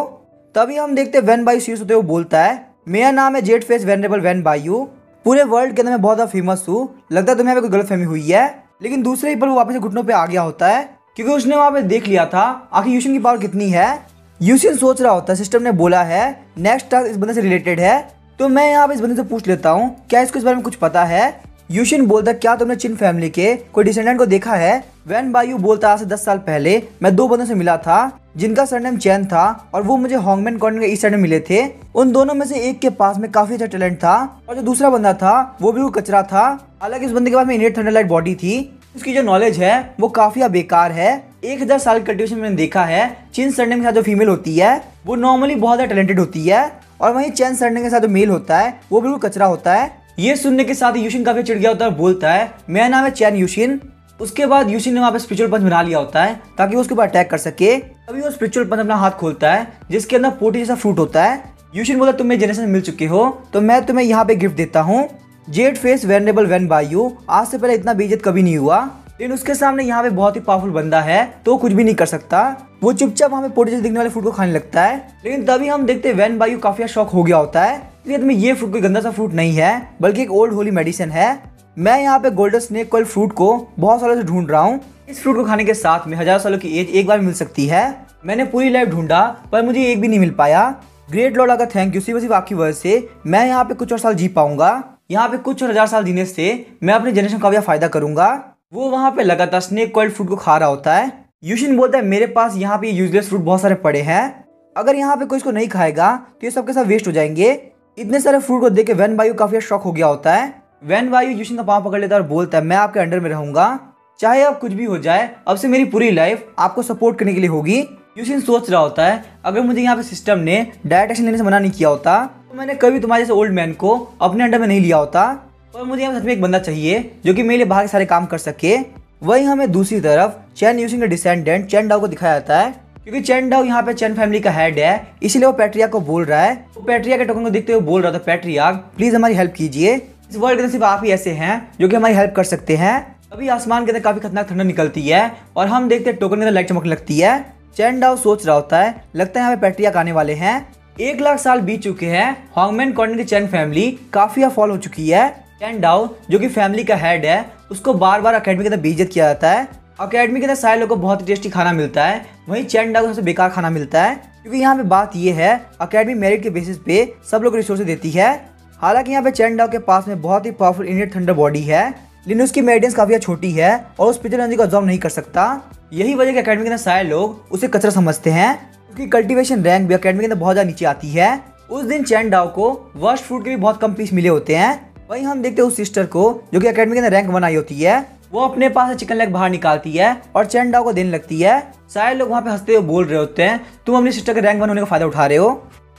तभी हम देखते हैं वैन बायू सीरियस होते हुए बोलता है मेरा नाम है जेड फेस वेनरेबल वैन बायू, पूरे वर्ल्ड के अंदर मैं बहुत ज्यादा फेमस हूँ, लगता है तुम्हें कोई गलतफहमी हुई है। लेकिन दूसरे ही पर वो वापस घुटनों पे आ गया होता है क्योंकि उसने वहाँ पे देख लिया था आखिर यूशिन की पावर कितनी है। यूशिन सोच रहा होता है सिस्टम ने बोला है नेक्स्ट टास्क इस बंदे से रिलेटेड है तो मैं यहाँ पे इस बंदे से पूछ लेता हूँ क्या इसको इस बारे में कुछ पता है। यूशिन बोलता क्या तुमने चिन फैमिली के कोई डिसेंडेंट को देखा है। वैन बायू बोलता आज से 10 साल पहले मैं 2 बंदों से मिला था जिनका सरनेम चैन था और वो मुझे होंगमैन कॉर्नर के इस साइड में मिले थे। उन दोनों में से एक के पास में काफी अच्छा टैलेंट था और जो दूसरा बंदा था वो बिल्कुल कचरा था। हालांकि इस बंदे के पास में इनेट थंडरलाइट बॉडी थी, उसकी जो नॉलेज है वो काफी बेकार है। 1000 साल की कल्टिवेशन मैंने देखा है चिन सरनेम के साथ जो फीमेल होती है वो नॉर्मली बहुत ज्यादा टैलेंटेड होती है और वहीं चैन सरनेम के साथ जो मेल होता है वो बिल्कुल कचरा होता है। ये सुनने के साथ यूशिन काफी चिढ़ गया होता है और बोलता है मेरा नाम है चैन यूशिन। उसके बाद यूशिन ने वहाँ पे स्पिरिचुअल पंच बना लिया होता है ताकि वो उसके ऊपर अटैक कर सके। तभी वो स्पिरिचुअल पंच अपना हाथ खोलता है जिसके अंदर पोटी जैसा फ्रूट होता है। यूशिन बोला तुम मेरे जनरेशन मिल चुके हो तो मैं तुम्हें यहाँ पे गिफ्ट देता हूँ। जेड फेस वेनरेबल वैन बायू आज से पहले इतना बेइज्जत कभी नहीं हुआ, लेकिन उसके सामने यहाँ पे बहुत ही पावरफुल बंदा है तो कुछ भी नहीं कर सकता। वो चुपचाप वहाँ पे पोटी जैसे दिखने वाले फ्रूट को खाने लगता है। लेकिन तभी हम देखते हैं वैन बायू काफी शॉक हो गया होता है इसलिए ये फ्रूट कोई गंदा सा फ्रूट नहीं है बल्कि एक ओल्ड होली मेडिसिन है। मैं यहाँ पे गोल्डन स्नेक कॉइल फ्रूट को बहुत सालों से ढूंढ रहा हूँ, इस फ्रूट को खाने के साथ में 1000 सालों की एज एक बार मिल सकती है। मैंने पूरी लाइफ ढूंढा पर मुझे एक भी नहीं मिल पाया। ग्रेट लॉर्ड का थैंक यू, सिर्फ आपकी वजह से मैं यहाँ पे कुछ और साल जी पाऊंगा। यहाँ पे कुछ और 1000 साल जीने से मैं अपने जनरेशन का भी फायदा करूंगा। वो वहाँ पे लगातार स्नेक कॉइल फ्रूट को खा रहा होता है। यूशिन बोलता है मेरे पास यहाँ पे यूजलेस फ्रूट बहुत सारे पड़े हैं, अगर यहाँ पे कोई इसको नहीं खाएगा तो ये सबके साथ वेस्ट हो जाएंगे। इतने सारे फ्रूट को देख के वैन बायू काफी शॉक हो गया होता है। वैन बायू यूशिन का पाँव पकड़ लेता है और बोलता है मैं आपके अंडर में रहूंगा, चाहे अब कुछ भी हो जाए, अब से मेरी पूरी लाइफ आपको सपोर्ट करने के लिए होगी। यूशिन सोच रहा होता है अगर मुझे यहाँ पे सिस्टम ने डायरेक्ट एक्शन लेने से मना नहीं किया होता तो मैंने कभी तुम्हारे जैसे ओल्ड मैन को अपने अंडर में नहीं लिया होता। और मुझे यहाँ सच में एक बंदा चाहिए जो कि मेरे लिए बाहर के सारे काम कर सके। वही हमें दूसरी तरफ चैन यूशिन के डिसेंडेंट चैन डाओ को दिखाया जाता है क्योंकि चैन डाओ यहाँ पे चैन फैमिली का हेड है इसलिए वो पैट्रिया को बोल रहा है। वो पैट्रिया के टोकन को देखते हुए बोल रहा था पैट्रिया प्लीज हमारी हेल्प कीजिए, इस वर्ल्ड के अंदर सिर्फ आप ही ऐसे हैं जो कि हमारी हेल्प कर सकते हैं। अभी आसमान के अंदर काफी खतरनाक ठंडा निकलती है और हम देखते हैं टोकन के अंदर लाइट चमकने लगती है। चैन डाओ सोच रहा होता है लगता है यहाँ पे पैट्रिया आने वाले हैं। 1 लाख साल बीत चुके हैं, होंगमैन कॉर्नर की चैन फैमिली काफी फॉल हो चुकी है। चैन डाओ जो कि फैमिली का हेड है उसको बार बार अकेडमी के अंदर बेइज्जत किया जाता है। अकेडमी के अंदर सारे लोगों को बहुत ही टेस्टी खाना मिलता है, वहीं चैन डाओ को सबसे बेकार खाना मिलता है क्योंकि यहाँ पे बात ये है अकेडमी मेरिट के बेसिस पे सब लोग रिसोर्सेज देती है। हालांकि यहाँ पे चैन डाओ के पास में बहुत ही पावरफुल इनेट थंडर बॉडी है लेकिन उसकी मेडिटेंस काफी छोटी है और उस स्पिरिचुअल एनर्जी को अब्सॉर्ब नहीं कर सकता। यही वजह कि अकेडमी के अंदर सारे लोग उसे कचरा समझते हैं, क्योंकि कल्टीवेशन रैंक भी अकेडमी के अंदर बहुत ज्यादा नीचे आती है। उस दिन चैन डाओ को वर्स्ट फ्रूट के भी बहुत कम पीस मिले होते हैं। वहीं हम देखते हैं उस सिस्टर को जो कि अकेडमी के अंदर रैंक 1 आई होती है, वो अपने पास से चिकन लेग बाहर निकालती है और चैन डाओ को देने लगती है। सारे लोग वहाँ पे हंसते हुए बोल रहे होते हैं तुम अपनी सिस्टर के रैंक 1 होने का फायदा उठा रहे हो।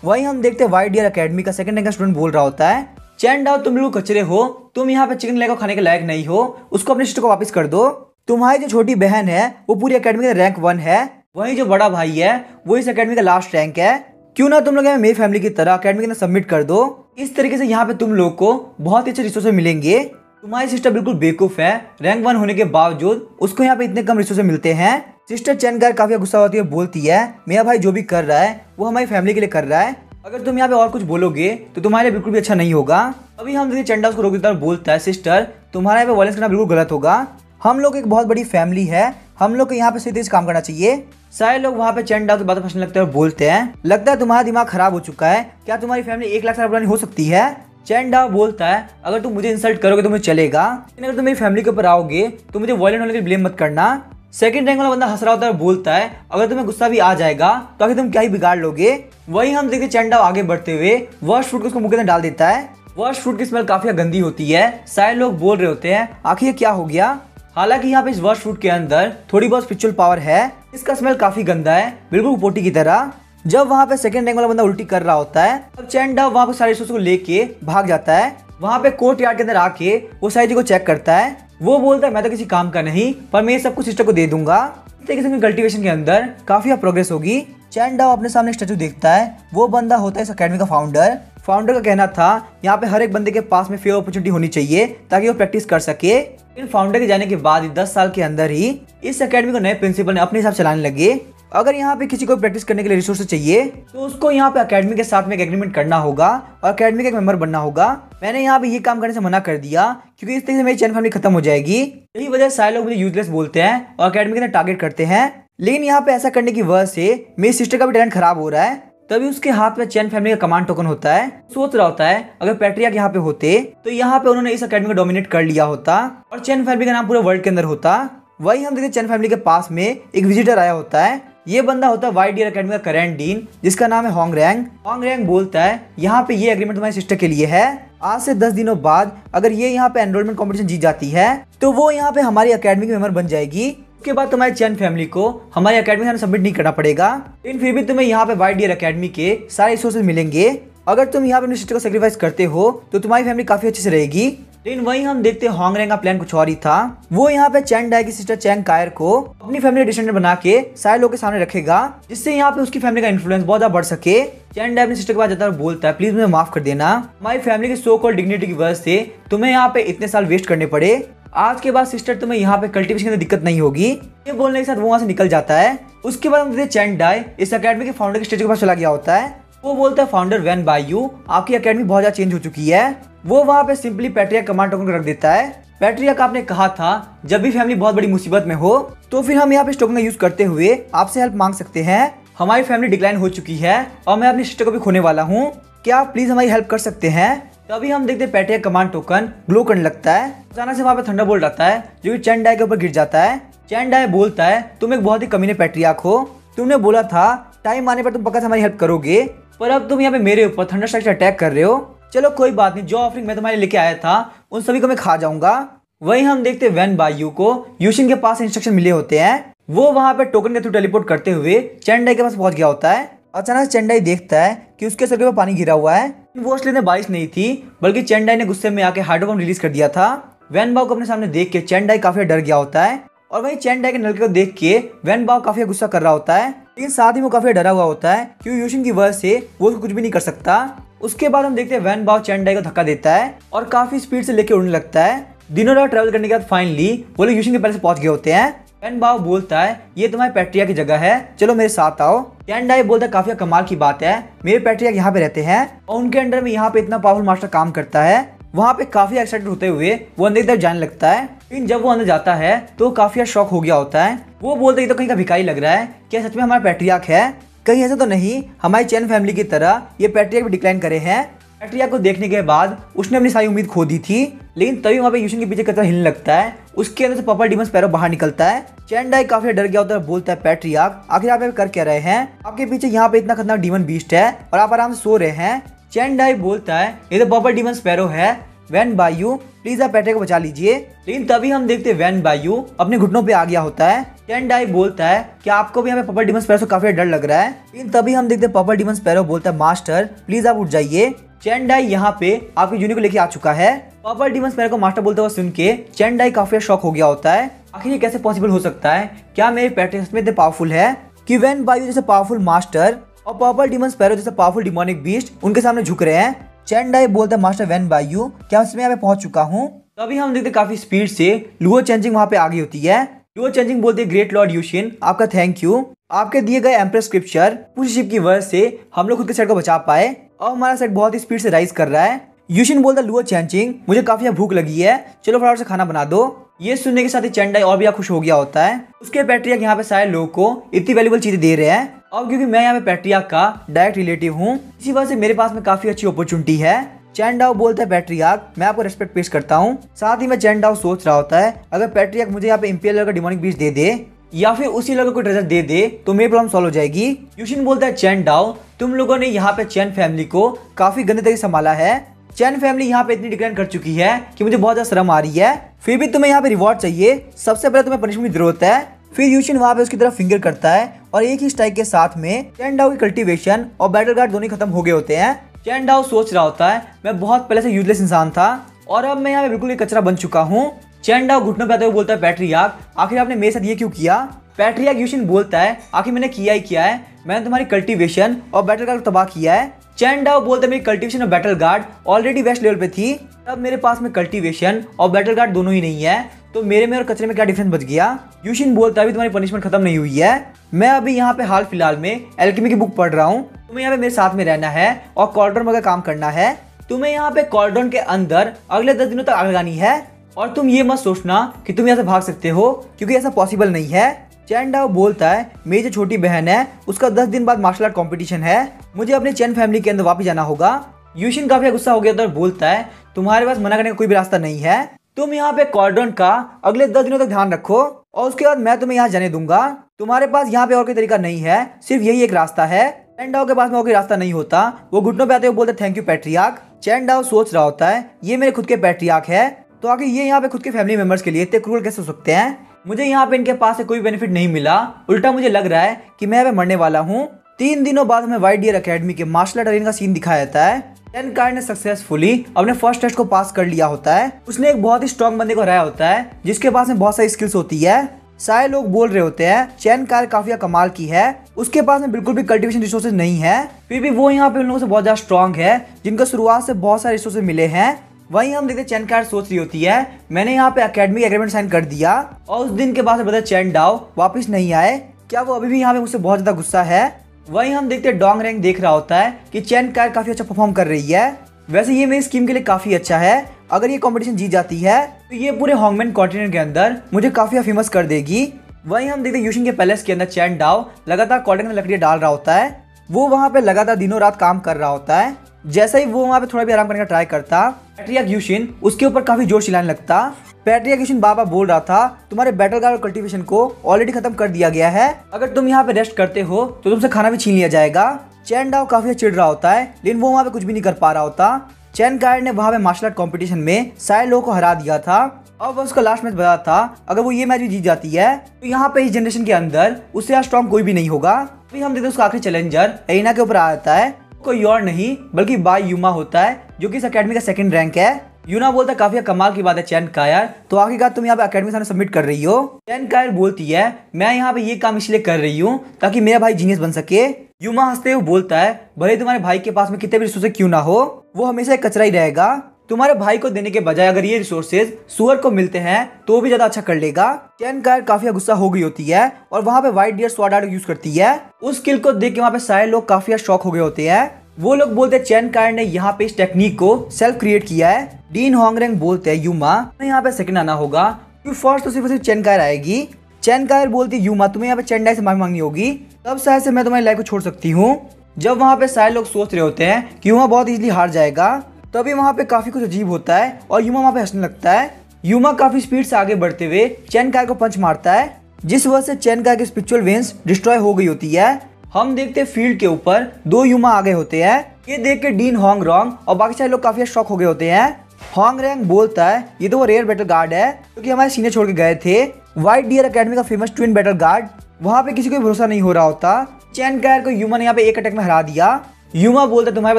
वहीं हम देखते हैं वाई डियर अकेडमी का सेकंड रैंक का स्टूडेंट बोल रहा होता है चैन डाओ तुम बिल्कुल कचरे हो, तुम यहाँ पे चिकन लेग को खाने के लायक नहीं हो, उसको अपनी सिस्टर को वापस कर दो। तुम्हारी जो छोटी बहन है वो पूरी अकेडमी का रैंक 1 है, वहीं जो बड़ा भाई है वो इस अकेडमी का लास्ट रैंक है। क्यों ना तुम लोग मेरी फैमिली की तरह अकेडमी के अंदर सबमिट कर दो। इस तरीके से यहाँ पे तुम लोग को बहुत ही अच्छे रिसोर्सेज मिलेंगे। तुम्हारी सिस्टर बिल्कुल बेवकूफ है, रैंक 1 होने के बावजूद उसको यहाँ पे इतने कम रिसोर्सेज मिलते हैं। सिस्टर चैन गार काफी गुस्सा होती है, बोलती है मेरा भाई जो भी कर रहा है वो हमारी फैमिली के लिए कर रहा है, अगर तुम यहाँ पे और कुछ बोलोगे तो तुम्हारे लिए बिल्कुल भी अच्छा नहीं होगा। अभी हम देखिए चंडा उसको रोक देता है और बोलता है सिस्टर तुम्हारा यहाँ पे वायलेंस करना बिल्कुल गलत होगा, हम लोग एक बहुत बड़ी फैमिली है, हम लोग को यहाँ पे सीधे काम करना चाहिए। सारे लोग वहाँ पे चंडा की बातें फंसने लगते हैं और बोलते हैं लगता है तुम्हारा दिमाग खराब हो चुका है, क्या तुम्हारी फैमिली 1 लाख साल पुरानी हो सकती है। चैंडा बोलता है अगर तुम मुझे इंसल्ट करोगे तो मुझे चलेगा, लेकिन अगर तुम मेरी फैमिली के ऊपर आओगे तो मुझे वायलेंट होने के लिए ब्लेम मत करना। सेकंड रैंक वाला बंदा हंस रहा होता है और बोलता है अगर तुम्हें गुस्सा भी आ जाएगा तो आखिर तुम क्या ही बिगाड़ लोगे। वही हम देखते चैंडा आगे बढ़ते हुए वर्स्ट फ्रूट को उसको मुंह के अंदर डाल देता है। वर्स्ट फ्रूट की स्मेल काफी गंदी होती है, सारे लोग बोल रहे होते हैं आखिर क्या हो गया। हालांकि यहाँ पे इस वर्स्ट फ्रूट के अंदर थोड़ी बहुत स्पिरिचुअल पावर है, इसका स्मेल काफी गंदा है बिल्कुल पोटी की तरह। जब वहाँ पे सेकंड रैंक वाला बंदा उल्टी कर रहा होता है तब चैंडा वहाँ पे सारे रिसोर्स को लेके भाग जाता है। वहाँ पे कोर्ट यार्ड के अंदर आके वो सारी चीज को चेक करता है, वो बोलता है मैं तो किसी काम का नहीं पर मैं सब कुछ सिस्टर को दे दूंगा। इस तरीके से कल्टीवेशन के अंदर काफी प्रोग्रेस होगी। चैंडा अपने सामने स्टैचू देखता है, वो बंदा होता है इस अकेडमी का फाउंडर। फाउंडर का कहना था यहाँ पे हर एक बंदे के पास में फेयर अपॉर्चुनिटी होनी चाहिए ताकि वो प्रैक्टिस कर सके। इन फाउंडर के जाने के बाद 10 साल के अंदर ही इस अकेडमी को नए प्रिंसिपल ने अपने हिसाब चलाने लगे। अगर यहाँ पे किसी को प्रैक्टिस करने के लिए रिसोर्सेज चाहिए तो उसको यहाँ पे अकेडमी के साथ में एक एग्रीमेंट करना होगा और अकेडमी का एक मेंबर बनना होगा। मैंने यहाँ पे ये काम करने से मना कर दिया क्योंकि इस तरीके से मेरी चैन फैमिली खत्म हो जाएगी। यही वजह से सारे लोग मुझे यूजलेस बोलते हैं और अकेडमी के अंदर टारगेट करते हैं, लेकिन यहाँ पे ऐसा करने की वजह से मेरी सिस्टर का भी टैलेंट खराब हो रहा है। तभी उसके हाथ में चैन फैमिली का कमांड टोकन होता है। सोच रहा होता है अगर पैट्रियार्क यहाँ पे होते तो यहाँ पे उन्होंने इस अकेडमी को डोमिनेट कर लिया होता और चैन फैमिली का नाम पूरे वर्ल्ड के अंदर होता। वही हम देखते चैन फैमिली के पास में एक विजिटर आया होता है, ये बंदा होता है वाई डियर अकेडमी का करेंट डीन जिसका नाम है होंग रैंग। होंग रैंग बोलता है यहाँ पे ये एग्रीमेंट तुम्हारी सिस्टर के लिए है, आज से 10 दिनों बाद अगर ये यहाँ पे एनरोलमेंट कंपटीशन जीत जाती है तो वो यहाँ पे हमारी अकेडमी की मेंबर बन जाएगी। उसके बाद तुम्हारी चैन फैमिली को हमारी अकेडमी में सबमिट नहीं करना पड़ेगा, लेकिन फिर भी तुम्हें यहाँ पे वाई डियर अकेडमी के सारे रिसोर्सेज मिलेंगे। अगर तुम यहाँ पे अपनी सिस्टर को सेक्रीफाइस करते हो तो तुम्हारी फैमिली काफी अच्छे से रहेगी। लेकिन वहीं हम देखते हैं होंग रैंग का प्लान कुछ और ही था। वो यहाँ पे चैंग डाई की सिस्टर चैंग कायर को अपनी फैमिली डिसेंडेंट बना के सारे लोगों के सामने रखेगा, जिससे यहाँ पे उसकी फैमिली का इन्फ्लुएंस बहुत ज्यादा बढ़ सके। चैंग डाई अपनी सिस्टर के पास जाता है और बोलता है प्लीज मुझे माफ कर देना, हमारी फैमिली की सो कॉल्ड डिग्निटी की वजह से तुम्हें यहाँ पे इतने साल वेस्ट करने पड़े। आज के बाद सिस्टर तुम्हें यहाँ पे कल्टीवेशन की दिक्कत नहीं होगी। ये बोलने के साथ वो वहाँ से निकल जाता है। उसके बाद हम देखते हैं चैंग डाई इस अकेडमी के फाउंडर के स्टेज के पास चला गया होता है। वो बोलता है फाउंडर वैन बायू आपकी अकेडमी बहुत ज्यादा चेंज हो चुकी है। वो वहाँ पे सिंपली पैट्रियार्क कमांड टोकन को रख देता है। पैट्रियार्क आपने कहा था जब भी फैमिली बहुत बड़ी मुसीबत में हो तो फिर हम यहाँ पे इस टोकन का यूज करते हुए आपसे हेल्प मांग सकते हैं। हमारी फैमिली डिक्लाइन हो चुकी है और मैं अपनी सिस्टर को भी खोने वाला हूँ, क्या आप प्लीज हमारी हेल्प कर सकते हैं। तभी हम देखते हैं पैट्रियार्क कमांड टोकन ग्लो करने लगता है। अचानक से वहाँ पे थंडरबोल्ट आता है जो कि चैंग डाई के ऊपर गिर जाता है। चैंग डाई बोलता है तुम एक बहुत ही कमीने पैट्रियार्क हो, तुमने बोला था टाइम आने पर तुम पक्का हमारी हेल्प करोगे, पर अब तुम यहाँ पे मेरे ऊपर थंडर स्ट्राइक से अटैक कर रहे हो। चलो कोई बात नहीं, जो ऑफरिंग मैं तुम्हारे लेके आया था उन सभी को मैं खा जाऊंगा। वहीं हम देखते हैं वैन बायू को यूशिन के पास इंस्ट्रक्शन मिले होते हैं। वो वहाँ पे टोकन के थ्रू टेलीपोर्ट करते हुए चैंग डाई के पास पहुंच गया होता है। अचानक चैंग डाई देखता है कि उसके सर के ऊपर पानी गिरा हुआ है। वो असली में बारिश नहीं थी बल्कि चैंग डाई ने गुस्से में आके हाइड्रोबम रिलीज कर दिया था। वैन बाव को अपने सामने देख के चैंग डाई काफी डर गया होता है और वहीं चैंग डाई के नलके को देख के वैन बाव काफी गुस्सा कर रहा होता है, लेकिन साथ ही वो काफी डरा हुआ होता है क्योंकि यूशिन की वजह से वो कुछ भी नहीं कर सकता। उसके बाद हम देखते हैं वैन बाव चैंग डाई को धक्का देता है और काफी स्पीड से लेके उड़ने लगता है। दिनों रात ट्रैवल करने के बाद फाइनली वो लोग यूशिन के पैलेस पहुंच गए होते हैं। वैन बाव बोलता है ये तुम्हारे पैट्रियार्क की जगह है, चलो मेरे साथ आओ। चैंग डाई बोलता है काफी कमाल की बात है, मेरे पैट्रियार्क यहाँ पे रहते हैं और उनके अंडर में यहाँ पे इतना पावरफुल मास्टर काम करता है। वहाँ पे काफी एक्साइटेड होते हुए वो अंदर की तरफ जाने लगता है, लेकिन जब वो अंदर जाता है तो काफी शॉक हो गया होता है। वो बोलते हैं तो कहीं का भिखारी लग रहा है, क्या सच में हमारा पैट्रियार्क है? कहीं ऐसा तो नहीं हमारी चैन फैमिली की तरह ये पैट्रियार्क भी डिक्लाइन करे हैं। पैट्रियार्क को देखने के बाद उसने अपनी सारी उम्मीद खो दी थी, लेकिन तभी वहाँ पे यूशिन के पीछे कचरा हिलने लगता है। उसके अंदर से पर्पल डीमन स्पैरो बाहर निकलता है। चैन डाई काफी डर गया होता है, बोलता है पैट्रियार्क आखिर आप कर क्या रहे हैं, आपके पीछे यहाँ पे इतना खतरनाक डीमन बीस्ट है और आप आराम से सो रहे हैं। चैन डाई बोलता है ये तो पर्पल डीमन स्पैरो है, वैन बायू प्लीज आप पैट्रिया को बचा लीजिए। लेकिन तभी हम देखते हैं वैन बायू अपने घुटनों पे आ गया होता है। चैन डाई बोलता है कि आपको भी यहाँ पे पर्पल डीमन स्पैरो से काफी डर लग रहा है। लेकिन तभी हम देखते हैं पर्पल डीमन स्पैरो बोलता है मास्टर प्लीज आप उठ जाइए। चैन डाई यहाँ पे आपके जूनियर को लेके आ चुका है। पर्पल डीमन स्पैरो को मास्टर बोलते हुए सुन के चैन डाई काफी शॉक हो गया होता है। आखिर ये कैसे पॉसिबल हो सकता है, क्या मेरे पैट्रिया में इतने पावरफुल है कि वैन बायू जैसे पावरफुल मास्टर और पर्पल डीमन स्पैरो जैसे पावरफुल डिमोनिक बीस्ट उनके सामने झुक रहे हैं। चैन डाई बोलता है मास्टर वैन बायू क्या मैं यहाँ पे पहुंच चुका हूँ। तभी हम देखते काफी स्पीड से लुओ चेंजिंग वहां पे आ गई होती है। लुओ चेंजिंग बोलते हैं ग्रेट लॉर्ड यूशिन आपका थैंक यू, आपके दिए गए एम्प्रेस स्क्रिप्चर पुश शिप की वजह से हम लोग खुद के सेट को बचा पाए और हमारा सेट बहुत ही स्पीड से राइज कर रहा है। यूशिन बोलता है लुओ चेंजिंग मुझे काफी भूख लगी है, चलो फटाफट से खाना बना दो। ये सुनने के साथ ही चैन डाई और भी खुश हो गया होता है। उसके पैट्रियार्क यहाँ पे सारे लोगों को इतनी वैल्यूबल चीजें दे रहे हैं और क्योंकि मैं यहाँ पे पैट्रियार्क का डायरेक्ट रिलेटिव हूँ इसी वजह से मेरे पास में काफी अच्छी अपॉर्चुनिटी है। चैन डाओ बोलता है पैट्रियार्क मैं आपको रेस्पेक्ट पेश करता हूँ। साथ ही में चैन डाओ सोच रहा होता है अगर पैट्रियार्क मुझे यहाँ पे इंपीरियल का डिमोनिक बीस्ट दे दे या फिर उसी लोगों को ट्रेजर दे दे तो मेरी प्रॉब्लम सॉल्व हो जाएगी। यूशिन बोलता है चैन डाओ तुम लोगों ने यहाँ पे चैन फैमिली को काफी गंदे तरीके से संभाला है। चैन फैमिली यहाँ पे इतनी डिक्लाइन कर चुकी है कि मुझे बहुत ज्यादा शर्म आ रही है, फिर भी तुम्हें यहाँ पे रिवॉर्ड चाहिए, सबसे पहले तुम्हें पनिशमेंट की जरूरत है। फिर यूशिन वहाँ पे उसकी तरफ फिंगर करता है और एक ही स्ट्राइक के साथ में चैन डाओ की कल्टीवेशन और बैटल गार्ड दोनों खत्म हो गए होते हैं। चैन डाओ सोच रहा होता है मैं बहुत पहले से यूजलेस इंसान था और अब मैं यहाँ पे बिल्कुल ही कचरा बन चुका हूँ। चैन डाओ घुटनों पे आते हुए बोलता है पैट्रियार्क आखिर आपने मेरे साथ ये क्यों किया। पैट्रियार्क यूशिन बोलता है आखिर मैंने किया ही क्या है, मैंने तुम्हारी कल्टीवेशन और बैटल गार्ड को तबाह किया है। चैन डाओ बोलता है मेरी कल्टीवेशन और battle guard already west level पे थी, अब मेरे पास में कल्टीवेशन और बैटल गार्ड दोनों ही नहीं है तो मेरे में और कचरे में क्या डिफरेंस बच गया। यूशिन बोलता है अभी तुम्हारी पनिशमेंट खत्म नहीं हुई है, मैं अभी यहाँ पे हाल फिलहाल में एल्केमी की बुक पढ़ रहा हूँ, तुम्हें यहाँ पे मेरे साथ में रहना है और कॉर्डन वगैरह काम करना है। तुम्हें यहाँ पे कॉर्डन के अंदर अगले 10 दिनों तक आग लगानी है और तुम ये मत सोचना कि तुम यहाँ से भाग सकते हो क्योंकि ऐसा पॉसिबल नहीं है। चैन डाओ बोलता है मेरी जो छोटी बहन है उसका 10 दिन बाद मार्शल आर्ट कंपटीशन है, मुझे अपने चैन फैमिली के अंदर वापस जाना होगा। यूशिन काफी गुस्सा हो गया और बोलता है तुम्हारे पास मना करने का कोई भी रास्ता नहीं है, तुम यहाँ पे कॉर्डन का अगले 10 दिनों तक ध्यान रखो और उसके बाद मैं तुम्हें यहाँ जाने दूंगा। तुम्हारे पास यहाँ पे और कोई तरीका नहीं है, सिर्फ यही एक रास्ता है। चैन डाओ के पास में और कोई रास्ता नहीं होता, वो घुटनों पे आते हुए बोलते थैंक यू पैट्रियार्क। चैन डाओ सोच रहा होता है ये मेरे खुद के पैट्रियार्क है तो आखिर ये यहाँ पे खुद के फैमिली मेंबर्स के लिए इतने क्रूर कैसे हो सकते हैं। मुझे यहाँ पे इनके पास से कोई बेनिफिट नहीं मिला, उल्टा मुझे लग रहा है कि मैं यहाँ पे मरने वाला हूँ। 3 दिनों बाद हमें वाइट डियर एकेडमी के मार्शल आर्ट अरेना का सीन दिखाया जाता है। चैन कार ने सक्सेसफुली अपने फर्स्ट टेस्ट को पास कर लिया होता है। उसने एक बहुत ही स्ट्रॉन्ग बंदे को हराया होता है जिसके पास में बहुत सारी स्किल्स होती है। सारे लोग बोल रहे होते हैं चैन कार काफी कमाल की है, उसके पास में बिल्कुल भी कल्टीवेशन रिसोर्सेज नहीं है, फिर भी वो यहाँ पे उन लोगों से बहुत ज्यादा स्ट्रॉन्ग है जिनको शुरुआत से बहुत सारे रिसोर्सेज मिले हैं। वहीं हम देखते चैन कार सोच रही होती है मैंने यहाँ पे एकेडमी एग्रीमेंट साइन कर दिया और उस दिन के बाद से चैन डाओ वापस नहीं आए, क्या वो अभी भी यहाँ पे मुझसे बहुत ज्यादा गुस्सा है। वहीं हम देखते डोंग रैंक देख रहा होता है कि चैन कार काफी अच्छा परफॉर्म कर रही है, वैसे ये मेरी स्कीम के लिए काफी अच्छा है, अगर ये कंपटीशन जीत जाती है तो ये पूरे हॉन्गमैन कॉन्टिनेंट के अंदर मुझे काफी फेमस कर देगी। वहीं हम देखते यूशिन के पैलेस के अंदर चैन डाओ लगातार कॉर्डन में लकड़ियां डाल रहा होता है, वो वहाँ पे लगातार दिनों रात काम कर रहा होता है। जैसे ही वो वहाँ पे थोड़ा भी आराम करने का ट्राई करता पैट्रियार्क यूशिन उसके ऊपर काफी जोर चिल्लाने लगता। पैट्रियार्क यूशिन बाबा बोल रहा था तुम्हारे बैटल गार्ड और कल्टीवेशन को ऑलरेडी खत्म कर दिया गया है, अगर तुम यहाँ पे रेस्ट करते हो तो तुमसे खाना भी छीन लिया जाएगा। चैन डाओ काफी चिढ़ रहा होता है लेकिन वो वहाँ पे कुछ भी नहीं कर पा रहा होता। चैन कार ने वहाँ पे मार्शल आर्ट कॉम्पिटिशन में सारे लोगों को हरा दिया था और बस उसका लास्ट मैच बता था अगर वो ये मैच भी जीत जाती है तो यहाँ पे इस जनरेशन के अंदर उससे स्ट्रॉन्ग कोई भी नहीं होगा। अभी हम देखते उसका आखिरी चैलेंजर एरिना के ऊपर आ जाता है, कोई और नहीं बल्कि बाय यूमा होता है जो कि इस अकेडमी का 2nd रैंक है। यूना बोलता है काफी कमाल की बात है चैन कायर, तो आखिरकार तुम यहाँ पे अकेडमी सामने सबमिट कर रही हो। चैन कायर बोलती है मैं यहाँ पे ये काम इसलिए कर रही हूँ ताकि मेरा भाई जीनियस बन सके। यूमा हंसते हुए बोलता है भले तुम्हारे भाई के पास में कितने भी रिसोर्सेज क्यों ना हो वो हमेशा एक कचरा ही रहेगा, तुम्हारे भाई को देने के बजाय अगर ये रिसोर्सेज सुअर को मिलते हैं तो भी ज्यादा अच्छा कर लेगा। चैन कार काफी गुस्सा हो गई होती है और वहाँ पे white deer sword art use करती है। उस स्किल को देख के वहाँ पे सारे लोग काफी शॉक हो गए होते हैं। वो लोग बोलते हैं चैन कार ने यहाँ पे इस टेक्निक को सेल्फ क्रिएट किया है। डीन होंगरेंग बोलते हैं यूमा यहाँ पे 2nd आना होगा क्योंकि फर्स्ट तो सिर्फ चैन कार आएगी। चैन कार बोलती है यूमा तुम्हें यहाँ पे चैन डाई से माफी मांगनी होगी तब शायद से मैं तुम्हारी लाइफ को छोड़ सकती हूँ। जब वहाँ पे सारे लोग सोच रहे होते हैं कि यूमा बहुत इजीली हार जाएगा तभी वहाँ पे काफी कुछ अजीब होता है और यूमा वहाँ पे हंसने लगता है। यूमा काफी स्पीड से आगे बढ़ते हुए चैन कार को पंच मारता है। जिस वजह से चैन का स्पिरिचुअल वेन्स डिस्ट्रॉय हो गई होती है। हम देखते हैं फील्ड के ऊपर 2 यूमा आ गए होते हैं। ये देख के डीन होंगरेंग और बाकी सारे लोग काफी शॉक हो गए होते हैं। होंगरेंग बोलता है ये तो वो रेयर बैटल गार्ड है क्योंकि हमारे सीनियर छोड़ के गए थे। व्हाइट डियर एकेडमी का फेमस ट्विन बैटल गार्ड, वहाँ पे किसी को भरोसा नहीं हो रहा होता। चैन कायर को यूमा ने यहाँ पे एक अटैक में हरा दिया। यूमा बोलता है तुम्हारे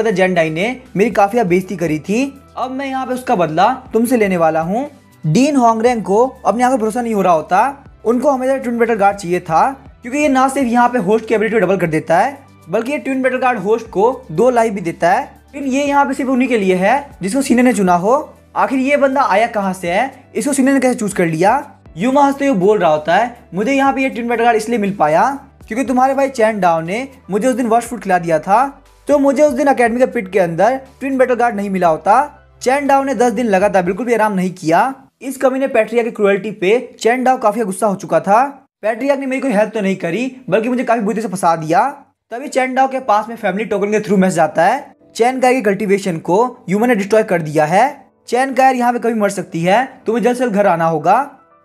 पता जेन डाई ने मेरी काफी बेइज्जती करी थी, अब मैं यहाँ पे उसका बदला तुमसे लेने वाला हूँ। डीन होंगरेंग को अपने आप पे भरोसा नहीं हो रहा होता। उनको हमेशा ट्विन बैटल गार्ड चाहिए था क्योंकि ये ना सिर्फ यहाँ पे होस्ट की एबिलिटी डबल कर देता है बल्कि ये ट्विन बैटल गार्ड होस्ट को 2 लाइफ भी देता है। लेकिन ये यहाँ पे सिर्फ उन्हीं के लिए है जिसको सीनियर ने चुना हो। आखिर ये बंदा आया कहाँ से है, इसको सीनियर ने कैसे चूज कर लिया। यूमा हंसते हुए बोल रहा होता है मुझे यहाँ पे ये ट्विन बैटल गार्ड इसलिए मिल पाया क्योंकि तुम्हारे भाई चैन डाओ ने मुझे उस दिन वर्स्ट फूड खिला दिया था, तो मुझे उस दिन अकेडमी के पिट के अंदर ट्विन बैटल गार्ड नहीं मिला होता। चैन डाओ ने 10 दिन लगातार बिल्कुल भी आराम नहीं किया। इस कमी ने पैट्रिया की क्रूएल्टी पे चैन डाओ काफी गुस्सा हो चुका था। पैट्रिया ने मेरी कोई हेल्प तो नहीं करी बल्कि मुझे काफी बुरी से फंसा दिया। तभी चैन डाओ के पास में फैमिली टोकन के थ्रू मैसेज आता है चैन कायर की कल्टीवेशन को ह्यूमन ने डिस्ट्रॉय कर दिया है। चैन कायर यहाँ पे कभी मर सकती है, तुम्हें जल्द से जल्द घर आना होगा।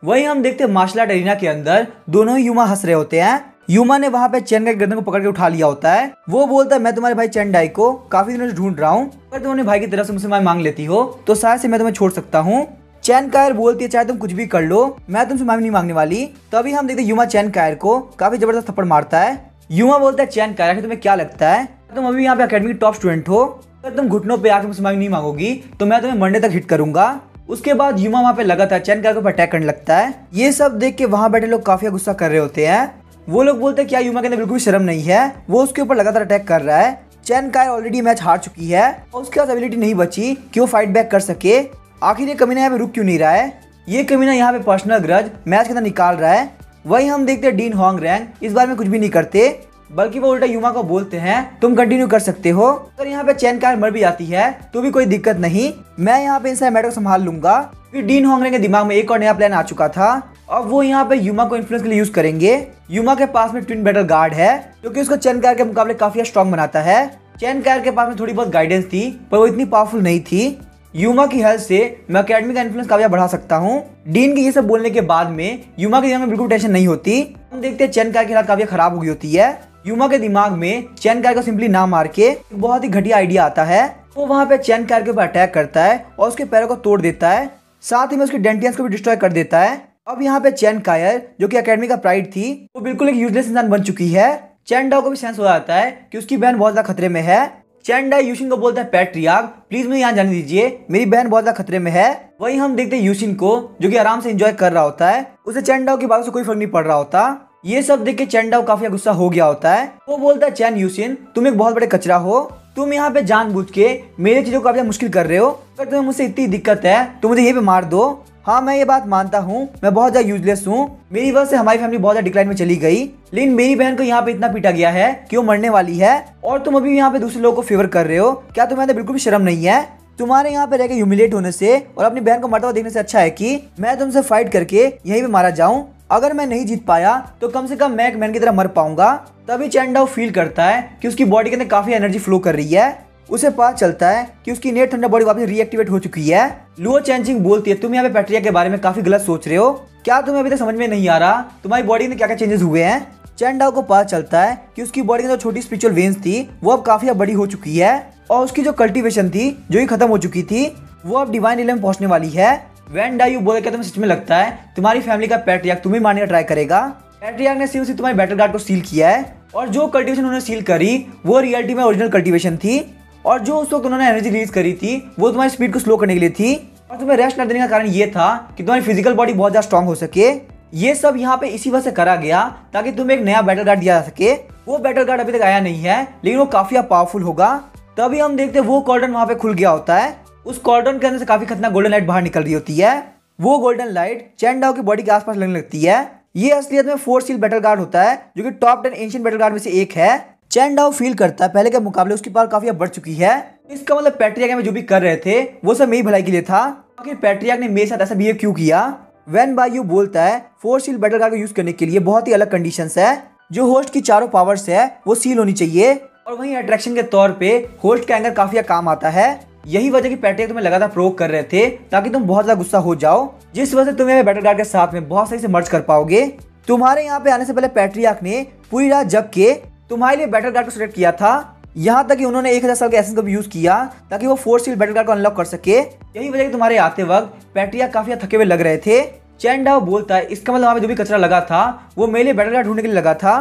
वहीं हम देखते हैं मार्शल आर्ट एरिना के अंदर दोनों ही यूमा हंस रहे होते हैं। यूमा ने वहाँ पे चैन का गर्दन को पकड़ के उठा लिया होता है। वो बोलता है मैं तुम्हारे भाई चैन डाई को काफी दिनों से ढूंढ रहा हूँ, अगर तुम अपने भाई की तरफ से मुझसे मांग लेती हो तो शायद से मैं तुम्हें छोड़ सकता हूँ। चैन कायर बोलती है चाहे तुम कुछ भी कर लो मैं तुमसे माफी नहीं मांगने वाली। तभी हम देखते यूमा चैन कायर को काफी जबरदस्त थप्पड़ मारता है। यूमा बोलता है चैन कायर तुम्हें क्या लगता है तुम अभी यहाँ पे अकेडमी के टॉप स्टूडेंट हो, अगर तुम घुटनों पे आके मुझसे माफी नहीं मांगोगी तो मैं तुम्हें मरने तक हिट करूंगा। उसके बाद यूमा वहाँ पे लगातार चैन कायर को अटैक करने लगता है। ये सब देख के वहाँ बैठे लोग काफी गुस्सा कर रहे होते हैं। वो लोग बोलते हैं क्या यूमा के अंदर बिल्कुल भी शर्म नहीं है, वो उसके ऊपर लगातार अटैक कर रहा है। चैन कायर ऑलरेडी मैच हार चुकी है और उसके पास एबिलिटी नहीं बची कि वो फाइट बैक कर सके। आखिर ये कमीना यहाँ पे रुक क्यों नहीं रहा है, ये कमीना यहाँ पे पर्सनल ग्रज मैच के अंदर निकाल रहा है। वही हम देखते हैं डीन होंगरेंग इस बारे में कुछ भी नहीं करते बल्कि वो उल्टा यूमा को बोलते हैं तुम कंटिन्यू कर सकते हो, अगर यहाँ पे चैन कायर मर भी जाती है तो भी कोई दिक्कत नहीं, मैं यहाँ पे इनसे मैटर को संभाल लूंगा। फिर डीन होंगरेंग के दिमाग में एक और नया प्लान आ चुका था। अब वो यहाँ पे यूमा को इन्फ्लुएंस के लिए यूज करेंगे। यूमा के पास में ट्विन बैटल गार्ड है जो कि उसको चैन कायर के मुकाबले काफी स्ट्रॉन्ग बनाता है। चैन कायर के पास में थोड़ी बहुत गाइडेंस थी पर वो इतनी पावरफुल नहीं थी। यूमा की हेल्प से मैं अकेडमी का इन्फ्लुएंस काफी बढ़ा सकता हूँ। डीन के ये सब बोलने के बाद में यूमा के दिमाग में बिल्कुल टेंशन नहीं होती। हम देखते हैं चैन कायर की हालत काफी खराब हो गई होती है। यूमा के दिमाग में चैन कायर को सिंपली ना मार के एक बहुत ही घटिया आइडिया आता है। वो वहाँ पे चैन कायर के ऊपर अटैक करता है और उसके पैरों को तोड़ देता है, साथ ही में उसके डेंटियंस को भी डिस्ट्रॉय कर देता है। अब यहाँ पे चैन कायर जो कि अकेडमी का प्राइड थी वो बिल्कुल एक यूजलेस इंसान बन चुकी है। चैन डाओ को भी सेंस हो जाता है कि उसकी बहन बहुत ज्यादा खतरे में है। चैन डाई यूशिन को बोलता है पैट्रियार्क प्लीज मुझे यहाँ जाने दीजिए, मेरी बहन बहुत ज्यादा खतरे में है। वही हम देखते हैं यूशिन को जो कि आराम से एंजॉय कर रहा होता है, उसे चैन डाओ की बातों से कोई फर्क नहीं पड़ रहा होता। ये सब देख के चैन डाओ काफी गुस्सा हो गया होता है। वो बोलता है चैन यूशिन तुम एक बहुत बड़े कचरा हो, तुम यहाँ पे जानबूझ के मेरी चीजों को काफी मुश्किल कर रहे हो, अगर तुम्हें मुझसे इतनी दिक्कत है तो मुझे यहीं पे मार दो। हाँ मैं ये बात मानता हूँ मैं बहुत ज्यादा यूजलेस हूँ, मेरी वजह से हमारी फैमिली बहुत ज्यादा डिक्लाइन में चली गई, लेकिन मेरी बहन को यहाँ पे इतना पीटा गया है कि वो मरने वाली है और तुम अभी यहाँ पे दूसरे लोगों को फेवर कर रहे हो, क्या तुम्हें अंदर बिल्कुल भी शर्म नहीं है। तुम्हारे यहाँ पे रह के ह्यूमिलेट होने से और अपनी बहन को मरता हुआ देखने से अच्छा है कि मैं तुमसे फाइट करके यहीं पे मारा जाऊं। अगर मैं नहीं जीत पाया तो कम से कम मैं एक मैन की तरह मर पाऊंगा। तभी चैन डाओ फील करता है कि उसकी बॉडी के अंदर काफी एनर्जी फ्लो कर रही है। उसे पता चलता है कि उसकी नेट थंडर बॉडी वापस रीएक्टिवेट हो चुकी है। लुओ चैनचिंग बोलती है तुम यहाँ पे पैट्रिया के बारे में काफी गलत सोच रहे हो, क्या तुम्हें अभी तक समझ में नहीं आ रहा तुम्हारी बॉडी में क्या क्या चेंजेस हुए हैं। चैन डाओ को पता चलता है कि उसकी बॉडी में जो छोटी स्पिरिचुअल वेन्स थी वो अब काफी बड़ी हो चुकी है और उसकी जो कल्टीवेशन थी जो ही खत्म हो चुकी थी वो अब डिवाइन रिलम में पहुंचने वाली है। वैन डायू बोले क्या तुम्हें सच में लगता है तुम्हारी फैमिली का पैट्रियार्क तुम्हें मारने का ट्राई करेगा। पैट्रियार्क ने सिर्फ तुम्हारे बैटल गार्ड को सील किया है और जो कल्टीवेशन उन्होंने सील करी वो रियलिटी में ओरिजिनल कल्टीवेशन थी और जो उस वक्त उन्होंने एनर्जी रिलीज करी थी वो तुम्हारी स्पीड को स्लो करने के लिए थी और तुम्हें रेस्ट न देने का कारण ये था कि तुम्हारी फिजिकल बॉडी बहुत ज्यादा स्ट्रांग हो सके। ये सब यहाँ पे इसी वजह से करा गया ताकि तुम्हें एक नया बैटल गार्ड दिया जा सके। वो बैटल गार्ड अभी तक आया नहीं है लेकिन वो काफी पावरफुल होगा। तभी हम देखते हैं वो कॉर्डन वहाँ पे खुल गया होता है। उस कॉर्डन के अंदर से काफी खतरनाक गोल्डन लाइट बाहर निकल रही होती है। वो गोल्डन लाइट चैन डाओ की बॉडी के आसपास लगने लगती है। ये असलियत में 4 सील बैटल गार्ड होता है जो कि टॉप 10 एंशिएंट बैटल गार्ड में से एक है। चैन डाओ फील करता है पहले के मुकाबले उसकी पावर काफी बढ़ चुकी है। इसका मतलब पैट्रियार्क में जो भी कर रहे थे वो सब मेरी भलाई के लिए था। आखिर पैट्रियार्क ने मेरे साथ ऐसा बिहेव क्यों किया। वैन बायू बोलता है 4 सील बैटल गार्ड को यूज करने के लिए बहुत ही अलग कंडीशंस है। जो होस्ट की चारों पावर्स है वो सील होनी चाहिए और वहीं अट्रैक्शन के तौर पे होस्ट का एंगर काफी काम आता है। यही वजह की पैट्रियार्क तुम्हें लगातार प्रोवोक कर रहे थे ताकि तुम बहुत ज्यादा गुस्सा हो जाओ, जिस वजह से तुम बैटल गार्ड के साथ में बहुत सही से मर्ज कर पाओगे। तुम्हारे यहाँ पे आने से पहले पैट्रियार्क ने पूरी रात जग के तुम्हारे लिए बैटल गार्ड को सिलेक्ट किया था। यहाँ तक कि उन्होंने 1000 साल के एसेंस को भी यूज किया ताकि वो फोर्स फील्ड बैटल गार्ड को अनलॉक कर सके। यही वजह कि तुम्हारे आते वक्त पैट्रियार्क काफी थके हुए लग रहे थे। चैन डाओ बोलता है इसका मतलब वहाँ पे जो भी कचरा लगा था वो मेरे लिए बैटल गार्ड ढूंढने के लिए लगा था।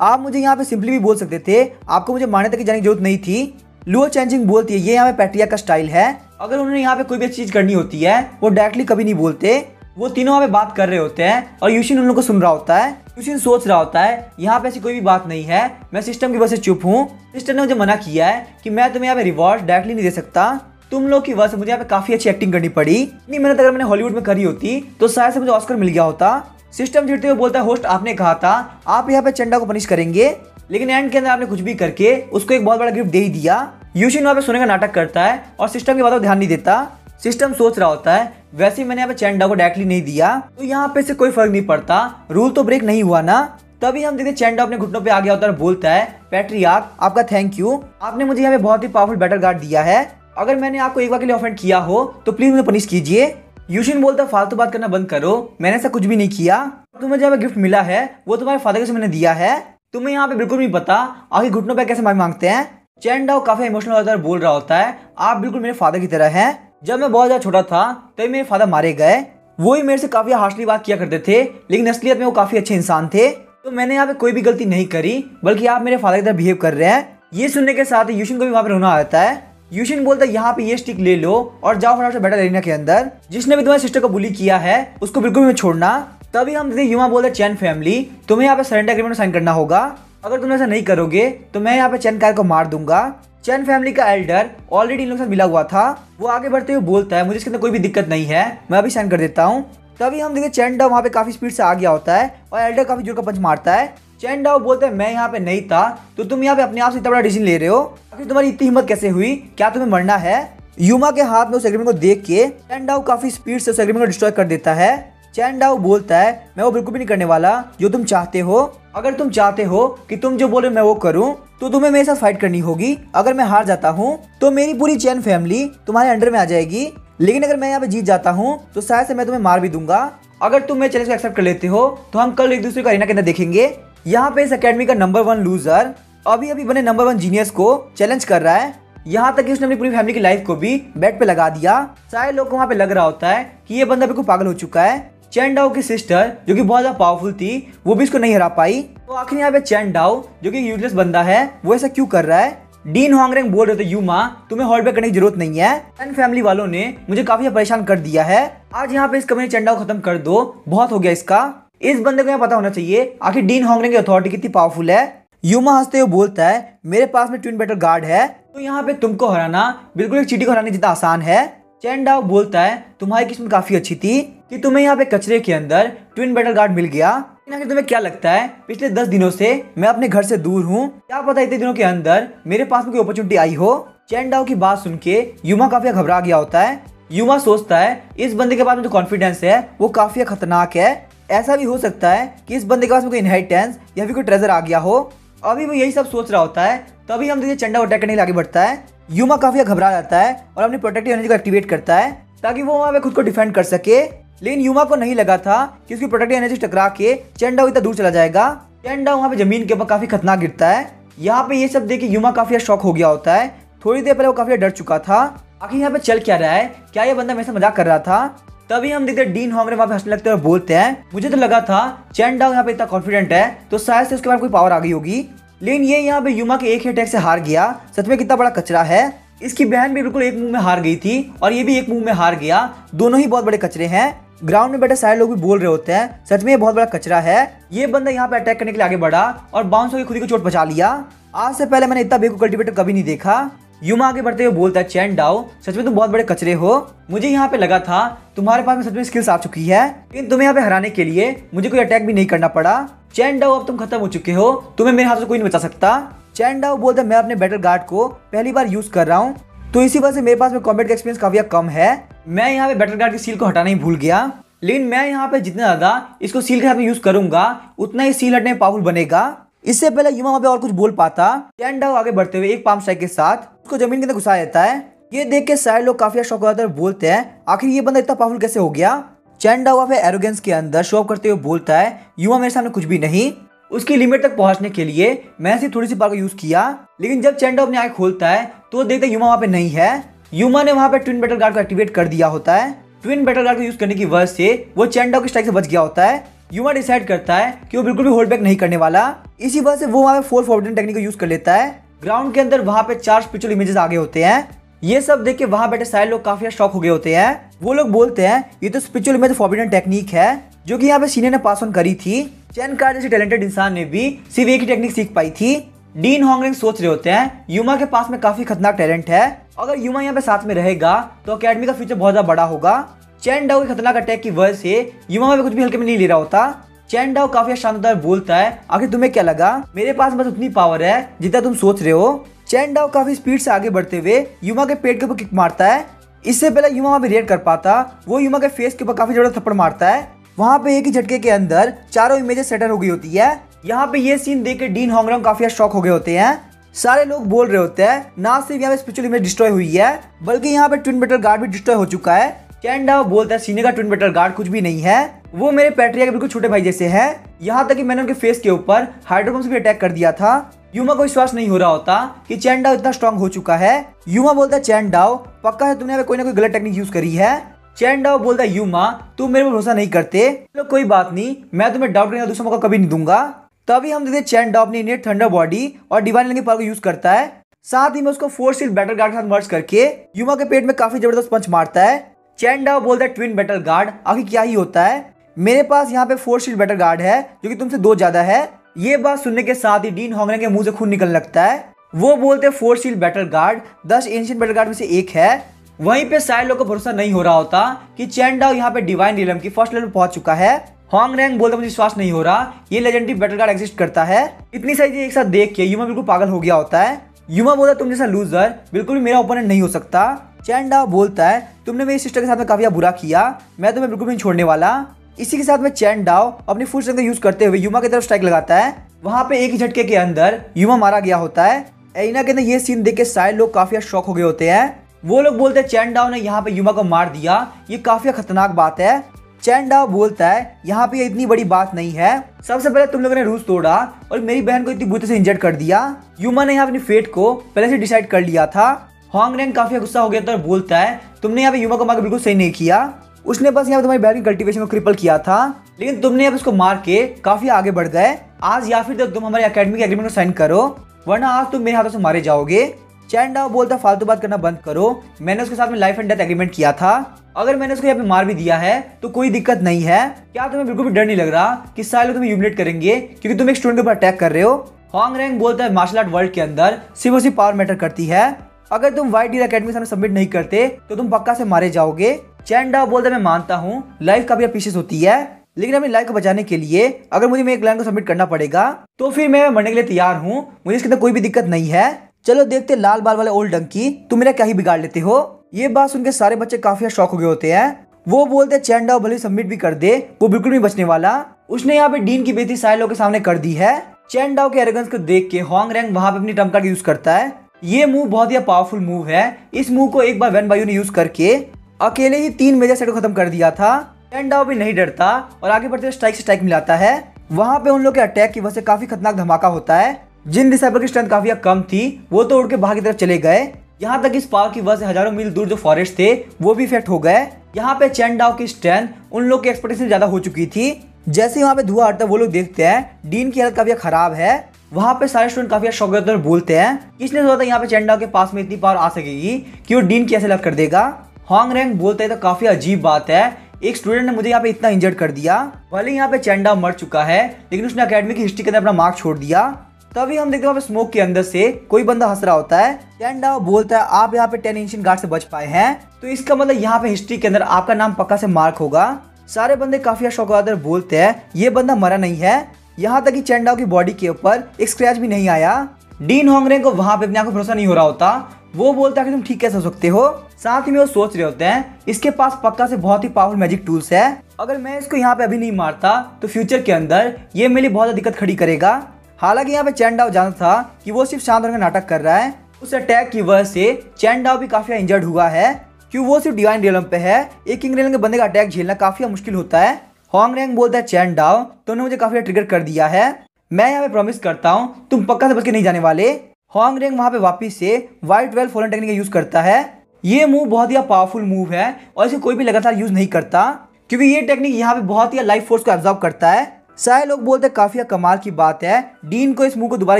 आप मुझे यहाँ पे सिंपली भी बोल सकते थे, आपको मुझे मारने तक की जाने की जरूरत नहीं थी। लुओ चैनचिंग बोलती है ये यहाँ पे पैट्रियार्क का स्टाइल है। अगर उन्होंने यहाँ पे कोई भी चीज करनी होती है वो डायरेक्टली कभी नहीं बोलते। वो तीनों वहाँ पे बात कर रहे होते हैं और यूशिन उन लोगों को सुन रहा होता है। यूशिन सोच रहा होता है यहाँ पे ऐसी कोई भी बात नहीं है, मैं सिस्टम की वजह से चुप हूँ। सिस्टम ने मुझे मना किया है कि मैं तुम्हें यहाँ पे रिवॉर्ड डायरेक्टली नहीं दे सकता। तुम लोग की वजह से मुझे यहाँ पे काफी अच्छी एक्टिंग करनी पड़ी। इतनी मेहनत अगर मैंने हॉलीवुड में करी होती तो शायद से मुझे ऑस्कर मिल गया होता। सिस्टम चिढ़ते हुए बोलता है होस्ट आपने कहा था आप यहाँ पे चंडा को पनिश करेंगे, लेकिन एंड के अंदर आपने कुछ भी करके उसको एक बहुत बड़ा गिफ्ट दे ही दिया। यूशिन वहाँ पे सोने का नाटक करता है और सिस्टम की बातों को ध्यान नहीं देता। सिस्टम सोच रहा होता है वैसे ही मैंने यहाँ पे चैंडा को डायरेक्टली नहीं दिया तो यहाँ पे से कोई फर्क नहीं पड़ता, रूल तो ब्रेक नहीं हुआ ना। तभी हम देखते चैंडा अपने घुटनों पे आ गया होता है और बोलता है पैट्रियार्क आपका थैंक यू, आपने मुझे यहाँ पे बहुत ही पावरफुल बैटल गार्ड दिया है। अगर मैंने आपको एक बार के लिए ऑफेंड किया हो तो प्लीज मुझे पनिश कीजिए। यूशिन बोलता है फालतू बात करना बंद करो, मैंने ऐसा कुछ भी नहीं किया। तुम्हें जो गिफ्ट मिला है वो तुम्हारे फादर से मैंने दिया है, तुम्हें यहाँ पे बिल्कुल नहीं पता आखिर घुटनों पे कैसे माफी मांगते हैं। चैंडाओ काफी इमोशनल होता है और बोल रहा होता है आप बिल्कुल मेरे फादर की तरह हैं। जब मैं बहुत ज्यादा छोटा था तभी मेरे फादर मारे गए, वो ही मेरे से काफी हार्शली बात किया करते थे, लेकिन असलियत में वो काफी अच्छे इंसान थे। तो मैंने यहाँ पे कोई भी गलती नहीं करी, बल्कि आप मेरे फादर की तरह बिहेव कर रहे हैं। ये सुनने के साथ ही यूशिन को भी वहाँ पे रोना आता है। यूशिन बोलता है यहाँ पे ये स्टिक ले लो और जाओ फटाफट से बैटल एरिना के अंदर। जिसने भी तुम्हारी सिस्टर को बुली किया है उसको बिल्कुल भी छोड़ना। तभी हम देखते युमा बोलते चैन फैमिली तुम्हें यहाँ पे सरेंडर एग्रीमेंट साइन करना होगा, अगर तुम ऐसा नहीं करोगे तो मैं यहाँ पे चैन कार को मार दूंगा। चैन फैमिली का एल्डर ऑलरेडी इन लोगों के साथ मिला हुआ था, वो आगे बढ़ते हुए बोलता है मुझे इसके अंदर कोई भी दिक्कत नहीं है, मैं अभी साइन कर देता हूँ। तभी हम देखते चैन डाओ वहाँ पे काफी स्पीड से आ गया होता है और एल्डर काफी जोर का पंच मारता है। चैन डाओ बोलता है मैं यहाँ पे नहीं था तो तुम यहाँ पे अपने आप से इतना बड़ा डिसीजन ले रहे हो, आखिर तुम्हारी इतनी हिम्मत कैसे हुई, क्या तुम्हें मरना है। युमा के हाथ में उस एग्रीमेंट को देख के चैन डाओ काफी स्पीड से उस एग्रीमेंट को डिस्ट्रॉय कर देता है। चैन डाओ बोलता है मैं वो बिल्कुल भी नहीं करने वाला जो तुम चाहते हो, अगर तुम चाहते हो कि तुम जो बोले मैं वो करूं तो तुम्हें मेरे साथ फाइट करनी होगी। अगर मैं हार जाता हूं तो मेरी पूरी चैन फैमिली तुम्हारे अंडर में आ जाएगी, लेकिन अगर मैं यहाँ पे जीत जाता हूं तो शायद से मैं तुम्हें मार भी दूंगा। अगर तुम मेरे चैलेंज को एक्सेप्ट कर लेते हो तो हम कल एक दूसरे को अरीना के अंदर देखेंगे। यहाँ पे इस अकेडमी का नंबर 1 लूजर अभी अभी बने नंबर 1 जीनियस को चैलेंज कर रहा है। यहाँ तक कि उसने अपनी पूरी फैमिली की लाइफ को भी बेट पे लगा दिया। सारे लोग को वहाँ पे लग रहा होता है कि ये बंदा बिल्कुल पागल हो चुका है। चैन डाओ की सिस्टर जो कि बहुत ज्यादा पावरफुल थी वो भी इसको नहीं हरा पाई। तो आखिर यहाँ पे चैन डाओ जो कि यूजलेस बंदा है वो ऐसा क्यों कर रहा है। डीन होंगरेंग बोल रहे थे युमा तुम्हें होल्ड बैक करने की जरूरत नहीं है, चैन फैमिली वालों ने मुझे काफी परेशान कर दिया है, आज यहाँ पे इस कमी चैन डाओ को खत्म कर दो, बहुत हो गया इसका। इस बंदे को यहाँ पता होना चाहिए आखिर डीन होंगरेंग की अथॉरिटी कितनी पावरफुल है। युमा हंसते हुए बोलता है मेरे पास में ट्विन बैटल गार्ड है, तो यहाँ पे तुमको हराना बिल्कुल एक चींटी को हराने जितना आसान है। चैन डाओ बोलता है तुम्हारी किस्मत काफी अच्छी थी कि तुम्हें यहाँ पे कचरे के अंदर ट्विन बैटल गार्ड मिल गया। तुम्हें क्या लगता है पिछले 10 दिनों से मैं अपने घर से दूर हूँ, क्या पता इतने दिनों के अंदर मेरे पास में कोई अपॉर्चुनिटी आई हो। चैन डाओ की बात सुन के युमा काफी घबरा गया होता है। युमा सोचता है इस बंदे के पास में जो कॉन्फिडेंस है वो काफी खतरनाक है, ऐसा भी हो सकता है कि इस बंदे के पास में कोई इनहेरिटेंस या फिर कोई ट्रेजर आ गया हो। अभी वो यही सब सोच रहा होता है तभी हम देखिए चंडा अटैक करने के लिए आगे बढ़ता है। युमा काफी घबरा जाता है और अपनी प्रोटेक्टिव एनर्जी को एक्टिवेट करता है ताकि वो वहां पे खुद को डिफेंड कर सके, लेकिन युमा को नहीं लगा था कि उसकी प्रोटेक्टिव एनर्जी टकरा के चैंडा इतना दूर चला जाएगा। चैंडा वहां पे जमीन के ऊपर काफी खतरनाक गिरता है। यहाँ पे ये सब देख के युमा काफी शॉक हो गया होता है। थोड़ी देर पहले वो काफी डर चुका था, आखिर यहाँ पे चल क्या रहा है, क्या ये बंदा मेरे से मजाक कर रहा था। तभी हम देखते डीन होंगरे वहां पे हंसने लगते हैं और बोलते हैं मुझे तो लगा था चैंडा यहाँ पे इतना कॉन्फिडेंट है तो शायद से उसके बाद कोई पावर आ गई होगी, लेकिन ये यहाँ पे युमा के एक ही अटैक से हार गया। सच में कितना बड़ा कचरा है। इसकी बहन भी बिल्कुल एक मुंह में हार गई थी और ये भी एक मुंह में हार गया, दोनों ही बहुत बड़े कचरे हैं। ग्राउंड में बैठे सारे लोग भी बोल रहे होते हैं सच में ये बहुत बड़ा कचरा है। ये बंदा यहाँ पे अटैक करने के लिए आगे बढ़ा और बाउंस होकर खुद ही को चोट पहुंचा लिया। आज से पहले मैंने इतना बेवकूफ कल्टीवेटर कभी नहीं देखा। युमा आगे बढ़ते हुए बोलता है चैन डाओ सच में तुम बहुत बड़े कचरे हो, मुझे यहाँ पे लगा था तुम्हारे पास में सच में स्किल्स आ चुकी है, लेकिन तुम्हें यहाँ पे हराने के लिए मुझे कोई अटैक भी नहीं करना पड़ा। चैन डाओ अब तुम खत्म हो चुके हो, तुम्हें मेरे हाथ से कोई नहीं बचा सकता। चैन डाओ बोलता है मैं अपने बैटल गार्ड को पहली बार यूज कर रहा हूँ तो इसी वजह से मेरे पास में कॉम्बैट का एक्सपीरियंस काफी कम है। मैं यहाँ पे बैटल गार्ड की सील को हटाना ही भूल गया, लेकिन मैं यहाँ पे जितना ज्यादा इसको सील के साथ में यूज करूंगा उतना ही सील हटने में पावरफुल बनेगा। इससे पहले युमा वहां पे और कुछ बोल पाता, चैन डाओ आगे बढ़ते हुए एक पाम स्ट्राइक के साथ उसको जमीन के अंदर घुसा देता है। ये देख के सारे लोग काफी शौक होते हैं और बोलते हैं आखिर ये बंदा इतना पावरफुल कैसे हो गया। चैन डाओ वहाँ पे एरोगेंस के अंदर शो ऑफ करते हुए बोलता है युमा मेरे सामने कुछ भी नहीं। उसकी लिमिट तक पहुंचने के लिए मैंने सिर्फ थोड़ी सी पावर का यूज किया, लेकिन जब चैन डाओ अपनी आंख खोलता है तो देखते युमा वहाँ पे नहीं है। युमा ने वहाँ पे ट्विन बैटल गार्ड को एक्टिवेट कर दिया होता है। ट्विन बैटल गार्ड को यूज करने की वजह से वो चैन डाओ की स्ट्राइक से बच गया होता है। युमा डिसाइड करता है कि वो बिल्कुल भी होल्ड बैक नहीं करने वाला। इसी वजह से वो वहाँ पे 4 फॉरबिडन टेक्निक को यूज कर लेता है। ग्राउंड के अंदर वहाँ पे 4 स्पिरिचुअल इमेजेस आगे होते हैं। ये सब देख के वहाँ बैठे सारे लोग काफी शॉक हो गए होते हैं। वो लोग बोलते हैं ये तो स्पिरिचुअल इमेज फॉरबिडन टेक्निक है जो कि यहाँ पे सीनियर ने पास ऑन करी थी। चैन कार्ड जैसे टैलेंटेड इंसान ने भी सिर्फ एक ही टेक्निक सीख पाई थी। डीन होंगरेंग सोच रहे होते हैं युमा के पास में काफी खतरनाक टैलेंट है। अगर युमा यहाँ पे साथ में रहेगा तो अकेडमी का फ्यूचर बहुत ज्यादा बड़ा होगा। चैन डाओ के खतरनाक अटैक की वजह से युमा में कुछ भी हल्के में नहीं ले रहा होता। चैन डाओ काफी शानदार बोलता है आखिर तुम्हें क्या लगा, मेरे पास बस उतनी पावर है जितना तुम सोच रहे हो। चैन डाओ काफी स्पीड से आगे बढ़ते हुए युमा के पेट के ऊपर किक मारता है। इससे पहले युमा वहाँ पे रिएक्ट कर पाता, वो युमा के फेस के ऊपर काफी जोर थप्पड़ मारता है। वहाँ पे एक ही झटके के अंदर चारों इमेजेस सेटल हो गई होती है। यहाँ पे ये सीन देख के डीन होंगरेंग काफी शॉक हो गए होते हैं। सारे लोग बोल रहे होते हैं ना सिर्फ यहाँ पे स्पिरिचुअल इमेज डिस्ट्रॉय हुई है बल्कि यहाँ पे ट्विन बैटल गार्ड भी डिस्ट्रॉय हो चुका है। चैन डाओ बोलता है सीनियर का ट्विन बैटल गार्ड कुछ भी नहीं है, वो मेरे पैट्रिया के बिल्कुल छोटे भाई जैसे है। यहाँ तक कि मैंने उनके फेस के ऊपर हाइड्रोबम से भी अटैक कर दिया था। युमा को विश्वास नहीं हो रहा होता कि चैन डाओ इतना स्ट्रांग हो चुका है। युमा बोलता है चैन डाओ पक्का है तुमने कोई ना कोई गलत टेक्निक यूज करी है। चैन डाओ बोलता है युमा तुम मेरे पर भरोसा नहीं करते, तो कोई बात नहीं, मैं तुम्हें डाउट करने का दूसरा मौका कभी नहीं दूंगा। तभी हम देखते चैन डाओ अपनी इनेट थंडर बॉडी और डिवाइन एलिमेंट की पावर को यूज करता है। साथ ही में उसको फोर्स शील्ड बैटल गार्ड के साथ मर्ज करके युमा के पेट में काफी जबरदस्त पंच मारता है। चैन डाओ बोलता है ट्विन बैटल गार्ड आखिर क्या ही होता है, मेरे पास यहाँ पे फोर्स शील्ड बैटल गार्ड है जो कि तुमसे 2 ज्यादा है। ये बात सुनने के साथ ही डीन होंगरेंग के मुंह से खून निकलने लगता है। वो बोलते हैं force shield battle guard 10 ancient battle guard में से एक है। वहीं पे सारे लोगों को भरोसा नहीं हो रहा होता कि चैन डाओ यहाँ पे डिवाइन रियलम की फर्स्ट लेवल में पहुंच चुका है। होंगरेंग बोलते मुझे विश्वास नहीं हो रहा ये लेजेंडरी बैटल गार्ड एग्जिस्ट करता है। इतनी सारी चीजें एक साथ देख के युमा बिल्कुल पागल हो गया होता है। युमा बोलता तुम जैसा लूजर बिल्कुल भी मेरा ओपोनेंट नहीं हो सकता। चैन डाओ बोलता है तुमने मेरी सिस्टर के साथ में काफी बुरा किया, मैं तुम्हें बिल्कुल भी नहीं छोड़ने वाला। इसी के साथ में चैन डाओ अपनी फुल स्ट्रेंथ का यूज करते हुए युमा की तरफ स्ट्राइक लगाता है। वहां पे एक ही झटके के अंदर युमा मारा गया होता है। एरिना के अंदर ये सीन देख के सारे लोग काफी शॉक हो गए होते हैं। वो लोग बोलते हैं चैन डाओ ने यहाँ पे युमा को मार दिया, ये काफी खतरनाक बात है। चैन डाओ बोलता है यहाँ पे इतनी बड़ी बात नहीं है, सबसे पहले तुम लोगों ने रूल्स तोड़ा और मेरी बहन को इतनी बुरी से इंजर्ड कर दिया। युमा ने यहाँ अपनी फेट को पहले से डिसाइड कर लिया था। होंगरेंग काफी गुस्सा हो गया था और बोलता है तुमने यहाँ पे युमा को मार के बिल्कुल सही नहीं किया, उसने बस यहाँ पे तुम्हारी बहन की कल्टीवेशन को क्रिपल किया था, लेकिन तुमने अब उसको मार के काफी आगे बढ़ गए। आज या फिर तो तुम हमारे एकेडमी के एग्रीमेंट को साइन करो वरना आज तुम मेरे हाथों से मारे जाओगे। चैन डाओ बोलता फालतू बात करना बंद करो, मैंने उसके साथ में लाइफ एंड डेथ एग्रीमेंट किया था, अगर मैंने उसको यहाँ पे मार भी दिया है तो कोई दिक्कत नहीं है। क्या तुम्हें बिल्कुल भी डर नहीं लग रहा कि सारे लोग तुम्हें ह्यूमिलेट करेंगे क्योंकि तुम एक स्टूडेंट के ऊपर अटैक कर रहे हो। होंगरेंग बोलता है मार्शल आर्ट वर्ल्ड के अंदर सिर्फ और सिर्फ पावर मैटर करती है, अगर तुम व्हाइट डील एकेडमी सामने सबमिट नहीं करते तो तुम पक्का से मारे जाओगे। चैन डाओ बोलता है मैं मानता हूँ लाइफ काफी पीछे होती है, लेकिन अपनी लाइफ को बचाने के लिए अगर मुझे मेरे प्लान को सबमिट करना पड़ेगा तो फिर मैं मरने के लिए तैयार हूँ, मुझे इसके अंदर कोई भी दिक्कत नहीं है। चलो देखते लाल बाल वाले ओल्ड डंकी तुम मेरा क्या ही बिगाड़ लेते हो। ये बात सुनकर सारे बच्चे काफी शॉक हो गए होते हैं। वो बोलते हैं चैन डाओ भले सबमिट भी कर दे वो बिल्कुल नहीं बचने वाला, उसने यहाँ पे डीन की बेइज्जती सारे लोगों के सामने कर दी है। चैन डाओ के एरोगेंस को देख के होंगरेंग वहां पे अपनी ट्रम्प कार्ड यूज करता है। ये मूव बहुत ही पावरफुल मूव है। इस मूव को एक बार वैन बायू ने यूज करके अकेले ही 3 मेजर सेट को खत्म कर दिया था। चैन डाओ भी नहीं डरता और आगे बढ़ते स्ट्राइक से स्ट्राइक मिलाता है। वहां पे उन लोग के अटैक की वजह से काफी खतरनाक धमाका होता है। जिन डिसाइबल की स्ट्रेंथ काफी कम थी वो तो उड़ के बाहर की तरफ चले गए। यहाँ तक इस पावर की वजह से हजारों मील दूर जो फॉरेस्ट थे वो भी इफेक्ट हो गए। यहाँ पे चैन डाओ की स्ट्रेंथ उन लोग की एक्सपेक्टेशन से ज्यादा हो चुकी थी। जैसे वहाँ पे धुआं हटता वो लोग देखते हैं डीन की हालत काफी खराब है। वहाँ पे सारे स्टूडेंट काफी शौक और बोलते हैं किसने सोचा था यहाँ पे चैन डाओ के पास में इतनी पावर आ सकेगी कि वो डीन कैसे लग कर देगा। होंगरेंग बोलते हैं तो काफी अजीब बात है, एक स्टूडेंट ने मुझे यहाँ पे इतना इंजर्ड कर दिया, भले यहाँ पे चैन डाओ मर चुका है लेकिन उसने अकेडमी की हिस्ट्री के अंदर अपना मार्क छोड़ दिया। तभी हम देखते हैं स्मोक के अंदर से कोई बंदा हंस रहा होता है। चैन डाओ बोलता है आप यहाँ पे 10 एंशिएंट गार्ड से बच पाए हैं तो इसका मतलब यहाँ पे हिस्ट्री के अंदर आपका नाम पक्का से मार्क होगा। सारे बंदे काफी शौक बोलते हैं ये बंदा मरा नहीं है। यहाँ तक कि चैन डाओ की बॉडी के ऊपर एक स्क्रैच भी नहीं आया। डीन होंगरेंग को वहां पे अपने आप को भरोसा नहीं हो रहा होता। वो बोलता है कि तुम ठीक कैसे हो सकते हो। साथ ही में वो सोच रहे होते हैं इसके पास पक्का से बहुत ही पावरफुल मैजिक टूल्स है, अगर मैं इसको यहाँ पे अभी नहीं मारता तो फ्यूचर के अंदर ये मेरे लिए बहुत दिक्कत खड़ी करेगा। हालांकि यहाँ पे चैन डाओ जानता था कि वो सिर्फ शांत होने का नाटक कर रहा है। उस अटैक की वजह से चैन डाओ भी काफी इंजर्ड हुआ है। क्यों वो सिर्फ डिवाइन रियलम पे है। एक किंग रियलम के बंदे का अटैक झेलना काफी मुश्किल होता है। होंग रेंग बोलता है चैन डाओ तुमने मुझे काफी ट्रिगर कर दिया है, मैं यहाँ पे प्रॉमिस करता हूँ तुम पक्का से बच के नहीं जाने वाले। होंग रेंग वहाँ पे वापिस से व्हाइट 12 फॉलन टेक्निक यूज करता है। ये मूव बहुत ही पावरफुल मूव है और इसे कोई भी लगातार यूज नहीं करता क्योंकि ये टेक्निक यहाँ पे बहुत ही लाइफ फोर्स को एब्जॉर्ब करता है। सारे लोग बोलते हैं काफी कमाल की बात है, डीन को इस मूव को दोबारा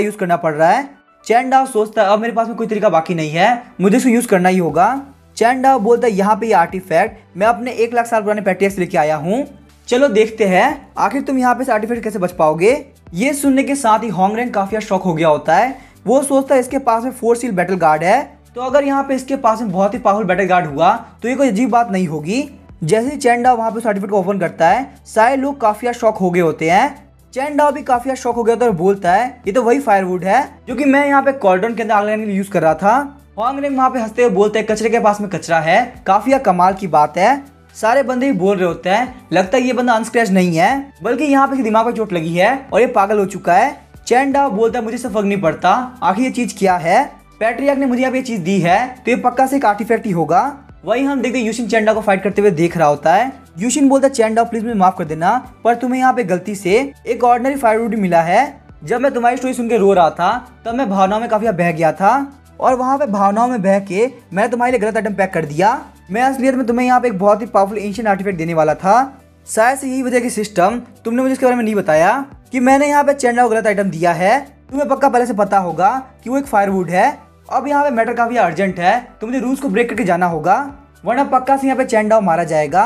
यूज करना पड़ रहा है। चैन डाओ सोचता है अब मेरे पास में कोई तरीका बाकी नहीं है, मुझे इसको यूज करना ही होगा। चैन डाओ बोलता है यहाँ पे ये आर्टिफैक्ट मैं अपने 1 लाख साल पुराने पैट्रिया से लेके आया हूँ, चलो देखते हैं आखिर तुम यहाँ पे से आर्टिफैक्ट कैसे बच पाओगे। ये सुनने के साथ ही होंग रेंग काफी शॉक हो गया होता है। वो सोचता है इसके पास में 4 सील बैटल गार्ड है, तो अगर यहाँ पे इसके पास में बहुत ही पावरफुल बैटल गार्ड हुआ तो ये कोई अजीब बात नहीं होगी। जैसे ही चैन डाओ वहाँ पे सर्टिफिकेट को ओपन करता है सारे लोग काफी शॉक हो गए होते हैं। चैन डाओ भी काफी शॉक हो गया होता है और बोलता है ये तो वही फायरवुड है जो कि मैं यहाँ पे कॉर्डन के अंदर आग लगाने के लिए यूज कर रहा था। होंग रेंग वहाँ पे हंसते हुए बोलते हैं कचरे के पास में कचरा है, काफी कमाल की बात है। सारे बंदे ही बोल रहे होते हैं लगता है ये बंदा अनस्क्रैच नहीं है बल्कि यहाँ पे दिमाग पर चोट लगी है और ये पागल हो चुका है। चैन डाओ बोलता है मुझे इससे फर्क नहीं पड़ता, आखिर ये चीज क्या है, पैट्रियार्क ने मुझे अब ये चीज दी है तो ये पक्का से एक आर्टिफैक्ट ही होगा। वही हम देखते यूशिन चैन डाओ को फाइट करते हुए देख रहा होता है। यूशिन बोलता है चैन डाओ प्लीज मुझे माफ कर देना पर तुम्हें यहाँ पे गलती से एक ऑर्डिनरी फायरवुड मिला है। जब मैं तुम्हारी स्टोरी सुन के रो रहा था तब मैं भावनाओं में काफी बह गया था और वहाँ पे भावनाओं में बह के मैंने तुम्हारे लिए गलत आइटम पैक कर दिया। मैं असलियत में तुम्हें यहाँ पे एक बहुत ही पावरफुल एंशिएंट आर्टिफैक्ट देने वाला था, शायद से यही वजह की सिस्टम तुमने मुझे इसके बारे में नहीं बताया कि मैंने यहाँ पे चैन डाओ को गलत आइटम दिया है। तुम्हें पक्का पहले से पता होगा कि वो एक फायरवुड है। अब यहाँ पे मैटर काफी अर्जेंट है तो मुझे रूल्स को ब्रेक करके जाना होगा वरना पक्का से यहाँ पे चैन डाओ मारा जाएगा।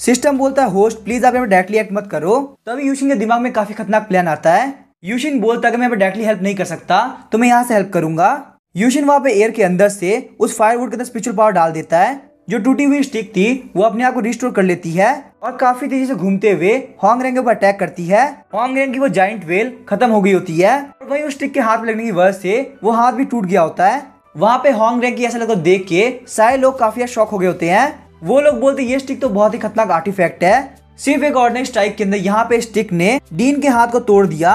सिस्टम बोलता है होस्ट प्लीज आप यहाँ पे डायरेक्टली एक्ट मत करो। तभी यूशिन के दिमाग में काफी खतरनाक प्लान आता है। यूशिन बोलता है कि मैं डायरेक्टली हेल्प नहीं कर सकता तो मैं यहाँ से हेल्प करूंगा। यूशिन वहाँ पे एयर के अंदर से उस फायरवुड के अंदर स्पिरिचुअल पावर डाल देता है। जो टूटी हुई स्टिक थी वो अपने आप को रिस्टोर कर लेती है और काफी तेजी से घूमते हुए होंग रेंग के ऊपर अटैक करती है। होंग रेंग की वो जाइंट वेल खत्म हो गई होती है और वही उस स्टिक के हाथ में लगने की वजह से वो हाथ भी टूट गया होता है। वहाँ पे होंग रेंग की ऐसा लगता देख के सारे लोग काफी शॉक हो गए होते हैं। वो लोग बोलते ये स्टिक तो बहुत ही खतरनाक आर्टिफैक्ट है, सिर्फ एक ऑर्डिनरी स्ट्राइक के अंदर यहाँ पे स्टिक ने डीन के हाथ को तोड़ दिया।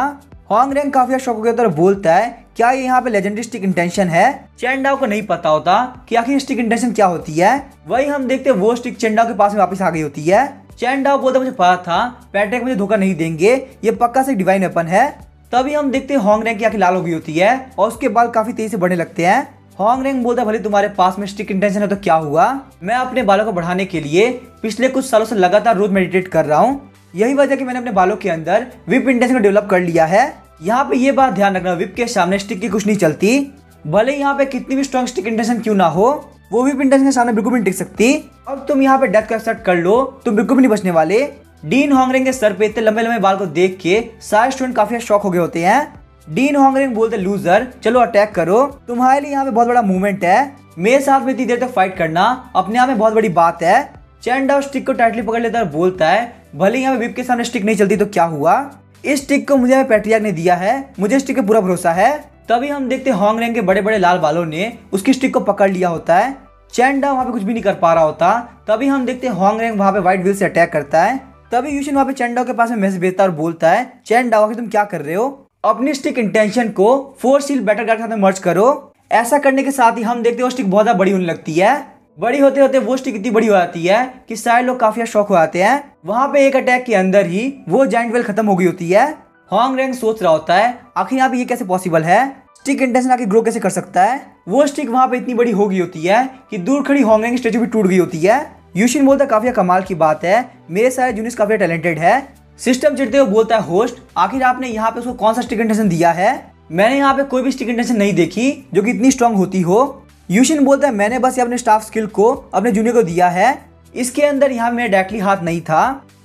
होंग रेंग काफी शॉक हो गया और बोलता है क्या ये यहाँ पे लेजेंडरी स्टिक इंटेंशन है। चैन डाओ को नहीं पता होता कि आखिर स्टिक इंटेंशन क्या होती है। वही हम देखते हैं वो स्टिक चैन डाओ के पास में वापस आ गई होती है। चैन डाओ बोलता मुझे पता था पैट्रिक मुझे धोखा नहीं देंगे, ये पक्का से डिवाइन वेपन है। तभी हम देखते हैं होंग रेंग की आंखें लाल हो गई होती है और उसके बाल काफी तेजी से बढ़ने लगते हैं। होंग रेंग बोलता है भले तुम्हारे पास में स्टिक इंटेंशन है तो क्या हुआ, मैं अपने बालों को बढ़ाने के लिए पिछले कुछ सालों से लगातार रोज मेडिटेट कर रहा हूँ, यही वजह कि मैंने अपने बालों के अंदर विप इंटेंशन को डेवलप कर लिया है। यहाँ पे ये बात ध्यान रखना विप के सामने स्टिक की कुछ नहीं चलती, भले यहाँ पे कितनी भी स्ट्रॉन्ग स्टिक इंटेंशन क्यों ना हो वो विप इंटेंशन के सामने बिल्कुल भी नहीं टिक सकती। अब तुम यहाँ पे डेथ को एक्सेप्ट कर लो तुम बिल्कुल भी नहीं बचने वाले। डीन होंग रेंग के सर पे इतने लंबे लंबे बाल को देख के सारे स्टूडेंट काफी शॉक हो गए होते हैं। डीन होंग रेंग बोलते लूजर चलो अटैक करो, तुम्हारे लिए यहाँ पे बहुत बड़ा मूवमेंट है, मेरे साथ में इतनी देर तक फाइट करना अपने आप में बहुत बड़ी बात है। चैन डाओ स्टिक को टाइटली पकड़ लेता है और बोलता है भले यहाँ पे विप के सामने स्टिक नहीं चलती तो क्या हुआ, इस स्टिक को मुझे पैट्रियार्क ने दिया है, मुझे स्टिक पे पूरा भरोसा है। तभी हम देखते हैं होंग रेंग के बड़े बड़े लाल बालों ने उसकी स्टिक को पकड़ लिया होता है। चैन डाओ वहाँ पे कुछ भी नहीं कर पा रहा होता। तभी हम देखते हैं होंग रेंग वहाँ पे व्हाइट व्हील से अटैक करता है। तभी यूशिन वहाँ पे चैन डाओ के पास में मैसेज भेजता है और बोलता है चैन डाओ कि तुम क्या कर रहे हो, अपनी स्टिक इंटेंशन को 4 सील बैटल गार्ड के साथ में मर्ज करो। ऐसा करने के साथ ही हम देखते हैं वो स्टिक बहुत ज्यादा बड़ी होने लगती है। बड़ी होते होते वो स्टिक इतनी बड़ी हो जाती है कि सारे लोग काफी शॉक हो जाते हैं। वहाँ पे एक अटैक के अंदर ही वो जाइंट वेल खत्म हो गई होती है। होंग रेंग सोच रहा होता है आखिर यहाँ पे ये कैसे पॉसिबल है, स्टिक इंटेंशन आके ग्रो कैसे कर सकता है। वो स्टिक वहाँ पे इतनी बड़ी हो गई होती है कि दूर खड़ी होंग रेंग की स्टेचू भी टूट गई होती है। यूशिन बोलता है काफी कमाल की बात है, मेरे सारे जूनियर्स काफी टैलेंटेड है। सिस्टम चिढ़ते हुए बोलता है होस्ट आखिर आपने यहाँ पे उसको कौन सा स्टिक इंटेंशन दिया है, मैंने यहाँ पे कोई भी स्टिक इंटेंशन नहीं देखी जो कि इतनी स्ट्रांग होती हो। यूशिन बोलता है मैंने बस अपने स्टाफ स्किल को अपने जूनियर को दिया है, इसके अंदर यहाँ मेरा डायरेक्टली हाथ नहीं था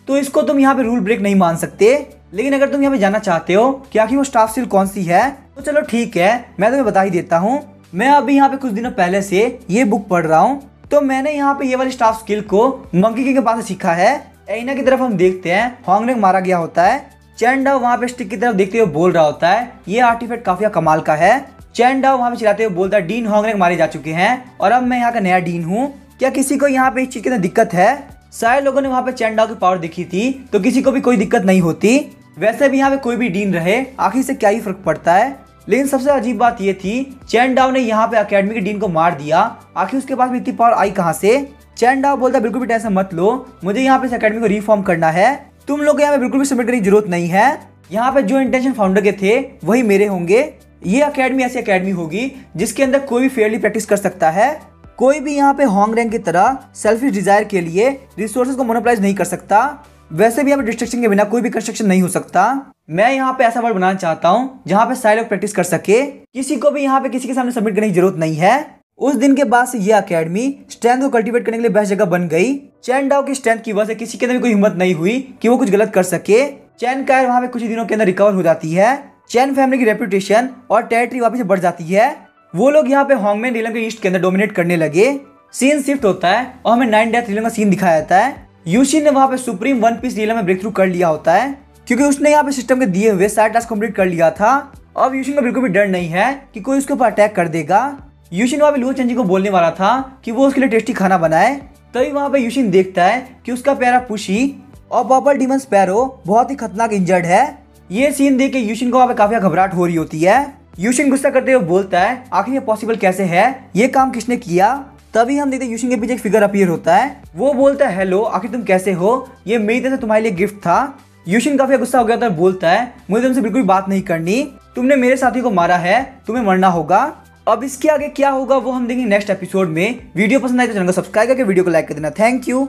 तो इसको तुम यहाँ पे रूल ब्रेक नहीं मान सकते। लेकिन अगर तुम यहाँ पे जानना चाहते हो कि आखिर वो स्टाफ स्किल कौन सी है तो चलो ठीक है मैं तुम्हें बता ही देता हूँ। मैं अभी यहाँ पे कुछ दिनों पहले से ये बुक पढ़ रहा हूँ तो मैंने यहाँ पे ये वाली स्टाफ स्किल को मंकी किंग के पास से सीखा है। एना की तरफ हम देखते हैं होंग रेंग मारा गया होता है। चैन डाओ वहाँ पे स्टिक की तरफ देखते हुए बोल रहा होता है ये आर्टिफैक्ट काफी कमाल का है। चैन डाओ वहाँ पे चिल्लाते हुए बोलता है डीन होंग रेंग मारे जा चुके हैं और अब मैं यहाँ का नया डीन हूँ, क्या किसी को यहाँ पे इस चीज की दिक्कत है। सारे लोगों ने वहाँ पे चैन डाओ की पावर देखी थी तो किसी को भी कोई दिक्कत नहीं होती। वैसे भी यहाँ पे कोई भी डीन रहे आखिर से क्या ही फर्क पड़ता है। लेकिन सबसे अजीब बात ये थी चैन डाओ ने यहाँ पे अकेडमी के डीन को मार दिया, आखिर उसके पास में इतनी पावर आई कहाँ से। चैन डाओ बोलता है बिल्कुल भी टेंशन मत लो, मुझे यहाँ पे इस अकेडमी को रिफॉर्म करना है, तुम लोग यहाँ पे बिल्कुल भी सबमिट करने की जरूरत नहीं है। यहाँ पे जो इंटेंशन फाउंडर के थे वही मेरे होंगे। ये अकेडमी ऐसी अकेडमी होगी जिसके अंदर कोई भी फेयरली प्रैक्टिस कर सकता है, कोई भी यहाँ पे होंग रैंक की तरह सेल्फिश डिजायर के लिए रिसोर्सेज को मोनोपोलाइज नहीं कर सकता। वैसे भी यहाँ पे डिस्ट्रक्शन के बिना कोई भी कंस्ट्रक्शन नहीं हो सकता। मैं यहाँ पे ऐसा वर्ल्ड बनाना चाहता हूँ जहाँ पे सारे लोग प्रैक्टिस कर सके, किसी को भी यहाँ पे किसी के सामने सबमिट करने की जरूरत नहीं है। उस दिन के बाद से ये अकेडमी स्ट्रेंथ को कल्टीवेट करने के लिए बेस्ट जगह बन गई। चैन डाओ की स्ट्रेंथ की वजह से किसी के अंदर भी कोई हिम्मत नहीं हुई कि वो कुछ गलत कर सके। चैन कायर वहाँ पे कुछ ही दिनों के अंदर रिकवर हो जाती है। चैन फैमिली की रेपुटेशन और टेरिटरी वापस से बढ़ जाती है। वो लोग यहाँ पे होंगमेन रियलम के ईस्ट के अंदर डोमिनेट करने लगे। सीन शिफ्ट होता है और हमें 9 डेथ रियलम का सीन दिखाया जाता है। यूशिन ने वहाँ पे सुप्रीम वन पीस रियलम में ब्रेक थ्रू कर लिया होता है क्योंकि उसने यहाँ पे सिस्टम के दिए हुए सारे टास्क कंप्लीट कर लिया था। अब यूशिन को बिल्कुल भी डर नहीं है कि कोई उसके ऊपर अटैक कर देगा। यूशिन वहाँ पे लुओ चेंजिंग को बोलने वाला था कि वो उसके लिए टेस्टी खाना बनाए, तभी वहाँ पे यूशिन देखता है कि उसका प्यारा पुशी और पर्पल डीमन स्पैरो बहुत ही खतरनाक इंजर्ड है। ये सीन देख के यूशिन को वहाँ पे काफी घबराहट हो रही होती है। यूशिन गुस्सा करते हुए बोलता है आखिर ये पॉसिबल कैसे है, ये काम किसने किया। तभी हम देखते हैं यूशिन के पीछे एक फिगर अपीयर होता है। वो बोलता है हेलो, आखिर तुम कैसे हो, ये मेरी तरफ से तुम्हारे लिए गिफ्ट था। यूशिन काफी गुस्सा हो गया था और बोलता है मुझे तुमसे बिल्कुल बात नहीं करनी, तुमने मेरे साथी को मारा है, तुम्हें मरना होगा। अब इसके आगे क्या होगा वो हम देखेंगे नेक्स्ट एपिसोड में। वीडियो पसंद आए तो चैनल को सब्सक्राइब करके वीडियो को लाइक कर देना। Thank you.